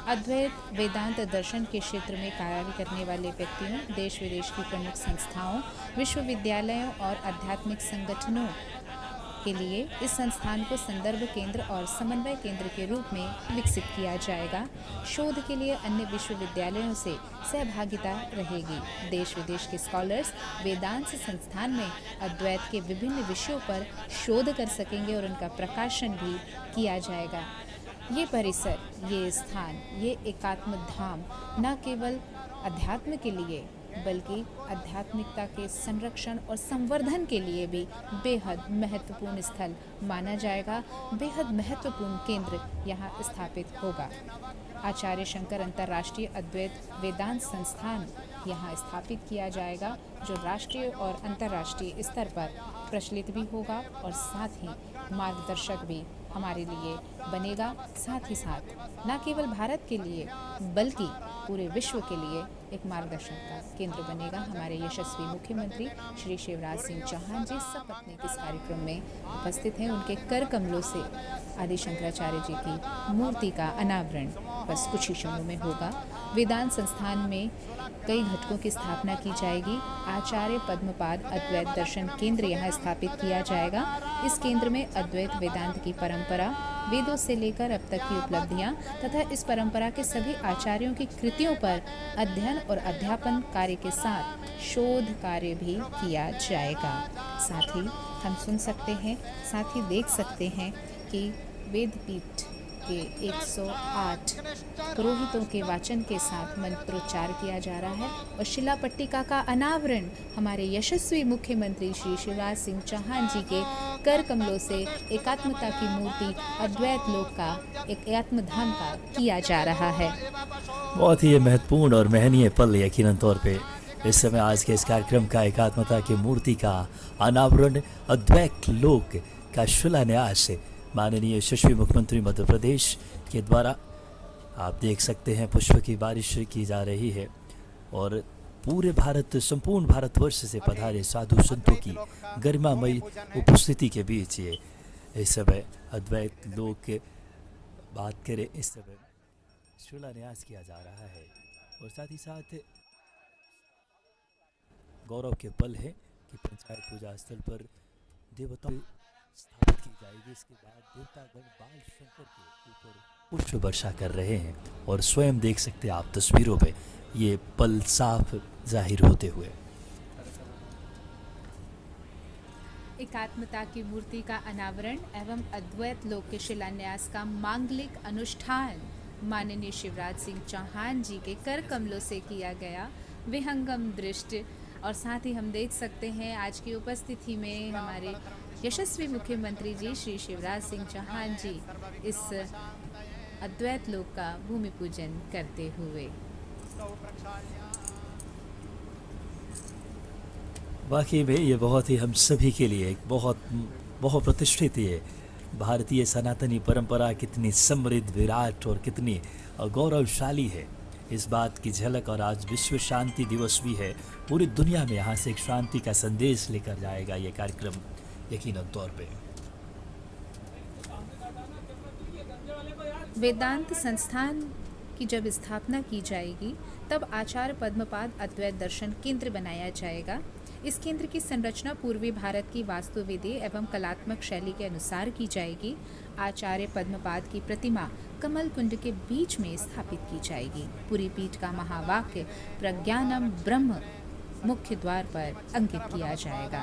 B: अद्वैत वेदांत दर्शन के क्षेत्र में कार्य करने वाले व्यक्तियों, देश विदेश की प्रमुख संस्थाओं, विश्वविद्यालयों और आध्यात्मिक संगठनों के लिए इस संस्थान को संदर्भ केंद्र और समन्वय केंद्र के रूप में विकसित किया जाएगा। शोध के लिए अन्य विश्वविद्यालयों से सहभागिता रहेगी। देश विदेश के स्कॉलर्स वेदांत संस्थान में अद्वैत के विभिन्न विषयों पर शोध कर सकेंगे और उनका प्रकाशन भी किया जाएगा। ये परिसर, ये स्थान, ये एकात्म धाम न केवल अध्यात्म के लिए बल्कि आध्यात्मिकता के संरक्षण और संवर्धन के लिए भी बेहद महत्वपूर्ण स्थल माना जाएगा। बेहद महत्वपूर्ण केंद्र यहाँ स्थापित होगा। आचार्य शंकर अंतर्राष्ट्रीय अद्वैत वेदांत संस्थान यहाँ स्थापित किया जाएगा, जो राष्ट्रीय और अंतर्राष्ट्रीय स्तर पर प्रचलित भी होगा और साथ ही मार्गदर्शक भी हमारे लिए बनेगा। साथ ही साथ न केवल भारत के लिए बल्कि पूरे विश्व के लिए एक मार्गदर्शन का केंद्र बनेगा। हमारे यशस्वी मुख्यमंत्री श्री शिवराज सिंह चौहान जी सपत्नीक इस कार्यक्रम में उपस्थित हैं। उनके कर कमलों से आदि शंकराचार्य जी की मूर्ति का अनावरण बस कुछ ही क्षणों में होगा। वेदांत संस्थान में कई घटकों की स्थापना की जाएगी। आचार्य पद्मपाद अद्वैत दर्शन केंद्र यहाँ स्थापित किया जाएगा। इस केंद्र में अद्वैत वेदांत की परंपरा, वेदों से लेकर अब तक की उपलब्धियां तथा इस परंपरा के सभी आचार्यों की कृतियों पर अध्ययन और अध्यापन कार्य के साथ शोध कार्य भी किया जाएगा। साथ ही हम सुन सकते हैं, साथ ही देख सकते हैं कि वेदपीठ के 108 पुरोहितों के वाचन के साथ मंत्रोच्चार किया जा रहा है और शिला पट्टिका का अनावरण हमारे यशस्वी मुख्यमंत्री श्री शिवराज सिंह चौहान जी के कर कमलों से एकात्मता की मूर्ति अद्वैत लोक का, एक एकात्म धाम का किया जा रहा है।
A: बहुत ही महत्वपूर्ण और महनीय पल यकीनन तौर पे इस समय आज के इस कार्यक्रम का एकात्मता की मूर्ति का अनावरण, अद्वैत लोक का शिलान्यास माननीय यशस्वी मुख्यमंत्री मध्य प्रदेश के द्वारा आप देख सकते हैं पुष्प की बारिश की जा रही है और पूरे भारत, संपूर्ण भारतवर्ष से पधारे साधु संतों की गरिमामयी उपस्थिति के बीच ये इस समय अद्वैत लोक के बात करें, इस समय शिलान्यास किया जा रहा है और साथ ही साथ गौरव के पल है कि पंचायत पूजा स्थल पर देवता स्थापित की जाएगी। इसके बाद देवतागण बाल शंकर के ऊपर पुष्प वर्षा कर रहे हैं और स्वयं देख सकते हैं आप तस्वीरों में ये पल साफ जाहिर होते हुए।
B: एकात्मता की मूर्ति का अनावरण एवं अद्वैत लोक के शिलान्यास का मांगलिक अनुष्ठान माननीय शिवराज सिंह चौहान जी के कर कमलों से किया गया। विहंगम दृष्टि और साथ ही हम देख सकते हैं आज की उपस्थिति में हमारे यशस्वी मुख्यमंत्री जी श्री शिवराज सिंह चौहान जी इस अद्वैत लोक का भूमि पूजन करते हुए।
A: वाकई में ये बहुत ही हम सभी के लिए एक बहुत प्रतिष्ठित ये भारतीय सनातनी परंपरा कितनी समृद्ध, विराट और कितनी गौरवशाली है, इस बात की झलक। और आज विश्व शांति दिवस भी है, पूरी दुनिया में यहाँ से एक शांति का संदेश लेकर जाएगा ये कार्यक्रम यकीनन तौर पे।
B: वेदांत संस्थान की जब स्थापना की जाएगी तब आचार्य पद्मपाद अद्वैत दर्शन केंद्र बनाया जाएगा। इस केंद्र की संरचना पूर्वी भारत की वास्तुविधि एवं कलात्मक शैली के अनुसार की जाएगी। आचार्य पद्मपाद की प्रतिमा कमल कुंड के बीच में स्थापित की जाएगी। पूरी पीठ का महावाक्य प्रज्ञानम ब्रह्म मुख्य द्वार पर अंकित किया जाएगा।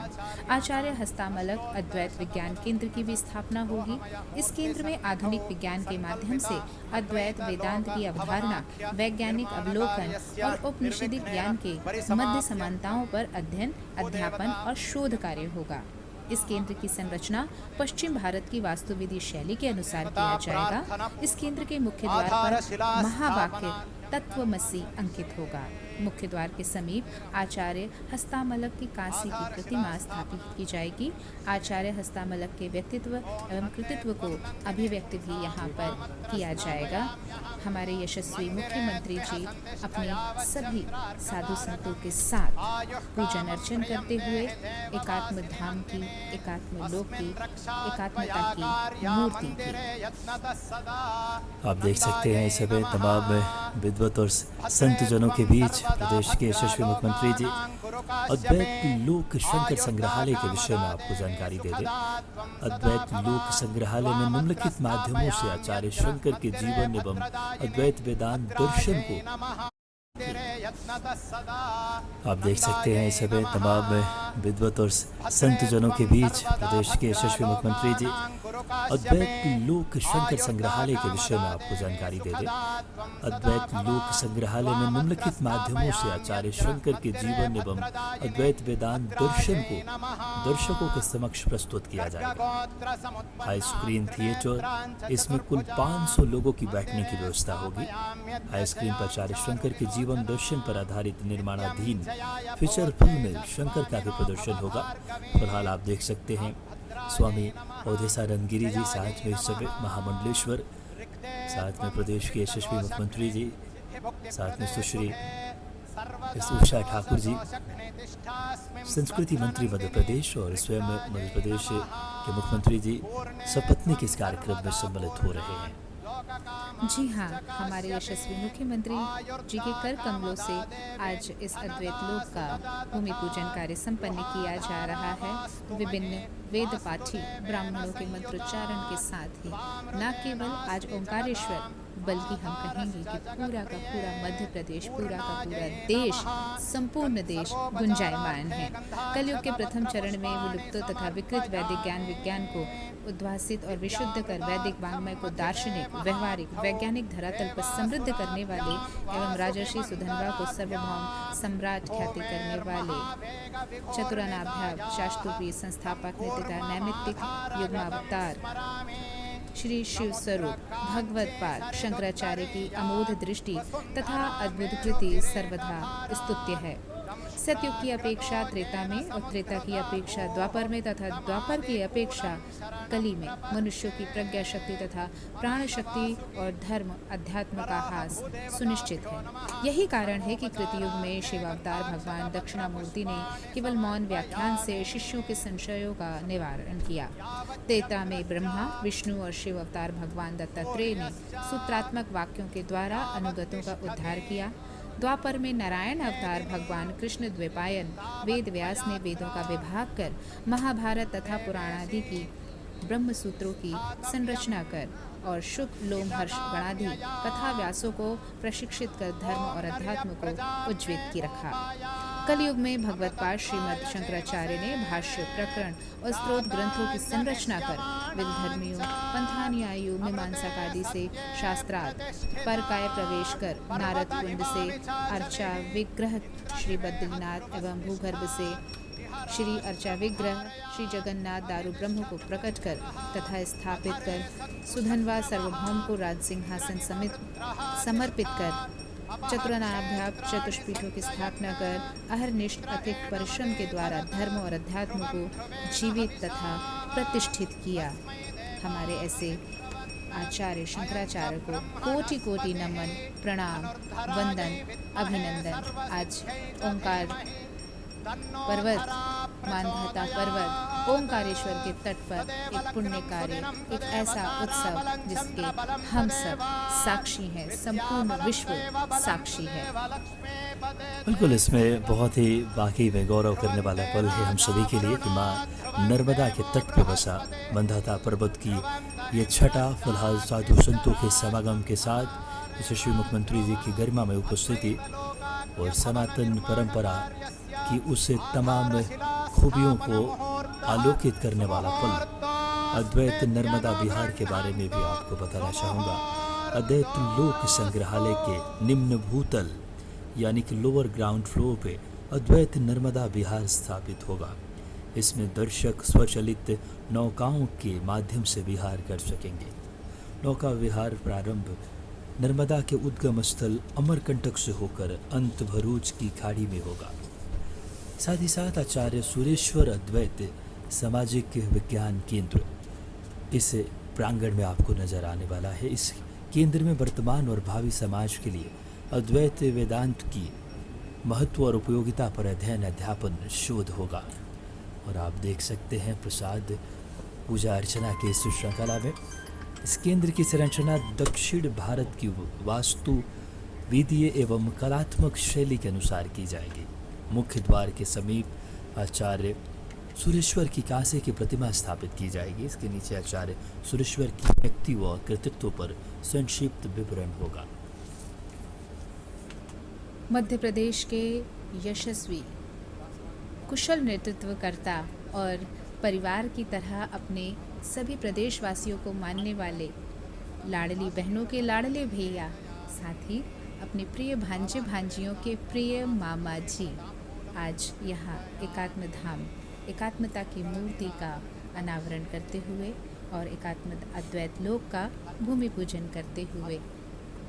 B: आचार्य हस्तामलक अद्वैत विज्ञान केंद्र की भी स्थापना होगी। इस केंद्र में आधुनिक विज्ञान के माध्यम से अद्वैत वेदांत की अवधारणा, वैज्ञानिक अवलोकन और उपनिषदिक ज्ञान के मध्य समानताओं पर अध्ययन, अध्यापन और शोध कार्य होगा। इस केंद्र की संरचना पश्चिम भारत की वास्तुविधि शैली के अनुसार किया जाएगा। इस केंद्र के मुख्य द्वार पर महावाक्य तत्वमसि अंकित होगा। मुख्य द्वार के समीप आचार्य हस्तामलक की कांस्य की प्रतिमा स्थापित की जाएगी। आचार्य हस्तामलक के व्यक्तित्व एवं कृतित्व को अभिव्यक्त भी यहाँ पर किया जाएगा। हमारे यशस्वी मुख्यमंत्री जी अपने सभी साधु संतों के साथ पूजन अर्चन करते हुए एकात्म धाम की, एकात्म लोक की, एकात्मता की मूर्ति की।
A: आप देख सकते हैं इस समय तमाम विद्वत और संत जनों के बीच प्रदेश के यशस्वी मुख्यमंत्री जी अद्वैत लोक शंकर संग्रहालय के विषय में आपको जानकारी दे दें। अद्वैत लोक संग्रहालय में निम्नलिखित माध्यमों से आचार्य शंकर के जीवन एवं अद्वैत वेदांत दर्शन को आप देख सकते हैं इस समय तमाम विद्वत और संत जनों के बीच प्रदेश के यशस्वी मुख्यमंत्री जी अद्वैत लोक शंकर संग्रहालय के विषय में आपको जानकारी दे दें। अद्वैत लोक संग्रहालय में निम्नलिखित माध्यमों से आचार्य शंकर के जीवन एवं अद्वैत वेदांत दर्शन को दर्शकों के समक्ष प्रस्तुत किया जाएगा। हाई स्क्रीन थिएटर, इसमें कुल 500 लोगों की बैठने की व्यवस्था होगी। हाई स्क्रीन पर आचार्य शंकर के जीवन दर्शन पर आधारित निर्माणाधीन फीचर फिल्म में शंकर का भी प्रदर्शन होगा। फिलहाल आप देख सकते हैं स्वामी अवधेशानंद गिरी जी, साथ में इस समय महामंडलेश्वर, साथ में प्रदेश के यशस्वी मुख्यमंत्री जी, साथ में सुश्री उषा ठाकुर जी, संस्कृति मंत्री मध्य प्रदेश और स्वयं मध्य प्रदेश के मुख्यमंत्री जी सपत्नीक इस कार्यक्रम में सम्मिलित हो रहे हैं।
B: जी हाँ, हमारे यशस्वी मुख्यमंत्री जी के कर कमलों से आज इस अद्वैत लोक का भूमि पूजन कार्य संपन्न किया जा रहा है। विभिन्न वेद पाठी ब्राह्मणों के मंत्रोच्चारण के साथ ही न केवल आज ओंकारेश्वर बल्कि हम कहेंगे कि पूरा का पूरा मध्य प्रदेश, पूरा का पूरा देश, संपूर्ण देश गुंजायमान है। कलयुग के प्रथम चरण में विलुप्त तथा विकृत वैदिक विज्ञान को उद्भासित और विशुद्ध कर वैदिक वाङ्मय को दार्शनिक, व्यवहारिक, वैज्ञानिक धरातल पर समृद्ध करने वाले एवं राजर्षि सुधन्वा को सार्वभौम सम्राट ख्याति करने वाले चतुरानाभ्याम शास्त्रोपी संस्थापक नित्यता नैमित्तिक युग्मावतार श्री शिव स्वरूप भगवत पाद शंकराचार्य की अमोघ दृष्टि तथा अद्भुत कृति सर्वथा स्तुत्य है। सतयुग की अपेक्षा त्रेता में और त्रेता की अपेक्षा द्वापर में तथा द्वापर की अपेक्षा कली में मनुष्यों की प्रज्ञा शक्ति तथा प्राण शक्ति और धर्म अध्यात्म का हास सुनिश्चित है। यही कारण है कि कृतयुग में शिवावतार भगवान दक्षिणामूर्ति ने केवल मौन व्याख्यान से शिष्यों के संशयों का निवारण किया। त्रेता में ब्रह्मा, विष्णु और शिव अवतार भगवान दत्तात्रेय ने सूत्रात्मक वाक्यों के द्वारा अनुगतों का उद्धार किया। द्वापर में नारायण अवतार भगवान कृष्ण द्वैपायन वेद व्यास ने वेदों का विभाग कर महाभारत तथा पुराणादि की ब्रह्म सूत्रों की संरचना कर और शुक लोम हर्ष गणादि कथा व्यासों को प्रशिक्षित कर धर्म और अध्यात्म को उज्जीवित की रखा। कलयुग में भगवत पाद श्रीमद शंकराचार्य ने भाष्य, प्रकरण और स्त्रोत ग्रंथों की संरचना कर विधर्मियों, पंथानुयायियों, मीमांसाकादि से शास्त्रार्थ पर काय प्रवेश कर नारद कुंड से अर्चा विग्रह श्री बद्रीनाथ एवं भूगर्भ से श्री अर्चा विग्रह श्री जगन्नाथ दारू ब्रह्म को प्रकट कर तथा स्थापित कर सुधन्वा सार्वभौम को राज सिंहासन समेत समर्पित कर चतुरानाभ्याम चतुष्पीठों की स्थापना कर अहरनिष्ठ अतिक परिश्रम के द्वारा धर्म और अध्यात्म को जीवित तथा प्रतिष्ठित किया। हमारे ऐसे आचार्य शंकराचार्य को कोटि कोटि नमन, प्रणाम, वंदन, अभिनंदन। आज ओंकार पर्वत, मानधाता पर्वत ओंकारेश्वर के तट पर एक पुण्य कार्य, एक ऐसा उत्सव जिसके हम सब साक्षी हैं, संपूर्ण विश्व साक्षी है।
A: बिल्कुल, इसमें बहुत ही वाकई में गौरव करने वाला पल है हम सभी के लिए कि माँ नर्मदा के तट पर बसा मंदाता पर्वत की ये छठा फिलहाल साधु संतों के समागम के साथ यशस्वी मुख्यमंत्री जी की गरिमा में उपस्थिति और सनातन परंपरा की उस तमाम खूबियों को आलोकित करने वाला पल। अद्वैत नर्मदा विहार के बारे में भी आपको बताना चाहूँगा। अद्वैत लोक संग्रहालय के निम्न भूतल यानी कि लोअर ग्राउंड फ्लोर पे अद्वैत नर्मदा विहार स्थापित होगा। इसमें दर्शक स्वचालित नौकाओं के माध्यम से विहार कर सकेंगे। नौका विहार प्रारंभ नर्मदा के उद्गम स्थल अमरकंटक से होकर अंत भरूच की खाड़ी में होगा। साथ ही साथ आचार्य सुरेश्वर अद्वैत सामाजिक विज्ञान केंद्र इस प्रांगण में आपको नजर आने वाला है। इस केंद्र में वर्तमान और भावी समाज के लिए अद्वैत वेदांत की महत्व और उपयोगिता पर अध्ययन अध्यापन शोध होगा। और आप देख सकते हैं प्रसाद पूजा अर्चना के इस श्रृंखला में इस केंद्र की संरचना दक्षिण भारत की वास्तु विधीय एवं कलात्मक शैली के अनुसार की जाएगी। मुख्य द्वार के समीप आचार्य सुरेश्वर की कांसे की प्रतिमा स्थापित की जाएगी। इसके नीचे आचार्य सुरेश्वर की व्यक्ति व कृतित्व पर संक्षिप्त विवरण होगा।
B: मध्य प्रदेश के यशस्वी कुशल नेतृत्वकर्ता और परिवार की तरह अपने सभी प्रदेशवासियों को मानने वाले लाडली बहनों के लाडले भैया, साथ ही अपने प्रिय भांजे भांजियों के प्रिय मामा जी आज यहाँ एकात्म धाम एकात्मता की मूर्ति का अनावरण करते हुए और एकात्म अद्वैत लोक का भूमि पूजन करते हुए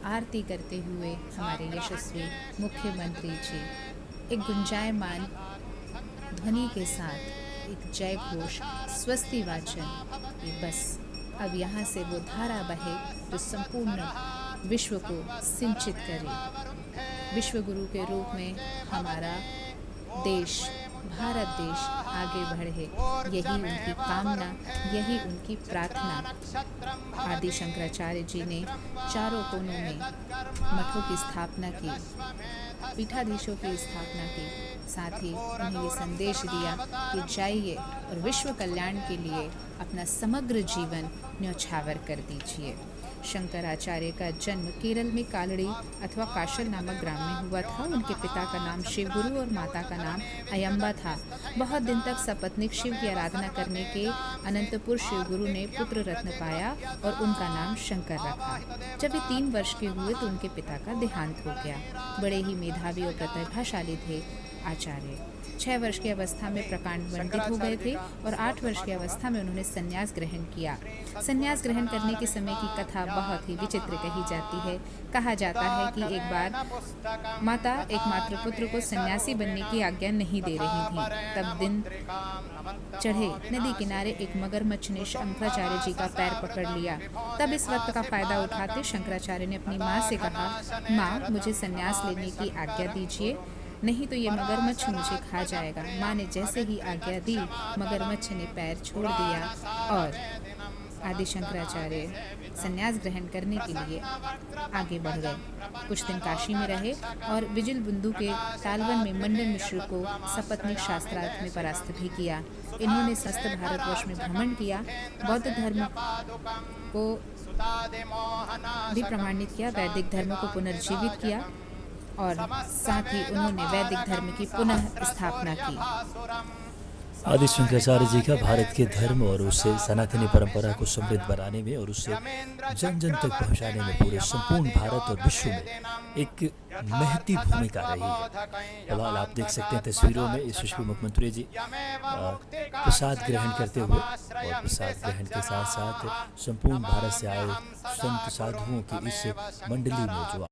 B: आरती करते हुए हमारे यशस्वी मुख्यमंत्री जी एक गुंजायमान ध्वनि के साथ एक जय घोष स्वस्ति वाचन कि बस अब यहाँ से वो धारा बहे जो संपूर्ण विश्व को सिंचित करे। विश्व गुरु के रूप में हमारा देश भारत देश आगे बढ़े, यही उनकी कामना, यही उनकी प्रार्थना। आदि शंकराचार्य जी ने चारों कोनों में मठों की स्थापना की, पीठाधीशों की स्थापना की, साथ ही उन्हें ये संदेश दिया कि जाइए और विश्व कल्याण के लिए अपना समग्र जीवन न्यौछावर कर दीजिए। शंकराचार्य का जन्म केरल में कालड़ी अथवा काशल नामक ग्राम में हुआ था। उनके पिता का नाम शिवगुरु और माता का नाम अयंबा था। बहुत दिन तक सपत्नीक शिव की आराधना करने के अनंतपुर शिवगुरु ने पुत्र रत्न पाया और उनका नाम शंकर रखा। जब वे 3 वर्ष के हुए तो उनके पिता का देहांत हो गया। बड़े ही मेधावी और प्रतिभाशाली थे आचार्य। 6 वर्ष की अवस्था में प्रकांड पंडित हो गए थे और 8 वर्ष की अवस्था में उन्होंने संन्यास ग्रहण किया। संन्यास ग्रहण करने के समय की कथा बहुत ही विचित्र कही जाती है। कहा जाता है कि एक बार माता एकमात्र पुत्र को सन्यासी बनने की आज्ञा नहीं दे रही थी। तब दिन चढ़े नदी किनारे एक मगरमच्छ ने शंकराचार्य जी का पैर पकड़ लिया। तब इस वक्त का फायदा उठाते शंकराचार्य ने अपनी माँ से कहा, माँ मुझे संन्यास लेने की आज्ञा दीजिए, नहीं तो ये मगरमच्छ मुझे खा जाएगा। माँ ने जैसे ही आज्ञा दी, मगरमच्छ ने पैर छोड़ दिया और आदि शंकराचार्य संन्यास ग्रहण करने के लिए आगे बढ़ गए। कुछ दिन काशी में रहे और विजिल बिंदु के तालवन में मंडन मिश्र को सपत्नीक शास्त्रार्थ में परास्त भी किया। इन्होंने समस्त भारतवर्ष में भ्रमण किया, बौद्ध धर्म को भी प्रमाणित किया, वैदिक धर्म को पुनर्जीवित किया और साथ ही उन्होंने वैदिक धर्म की पुनः स्थापना की।
A: आदि शंकराचार्य जी का भारत के धर्म और उससे सनातनी परंपरा को समृद्ध बनाने में और उससे जन जन तक पहुंचाने में पूरे संपूर्ण भारत और विश्व में एक महती भूमिका रही है। फिलहाल आप देख सकते हैं तस्वीरों में यशस्वी मुख्यमंत्री जी प्रसाद ग्रहण करते हुए और प्रसाद ग्रहण के साथ साथ संपूर्ण भारत से आए संत साधुओं की इस मंडली में जो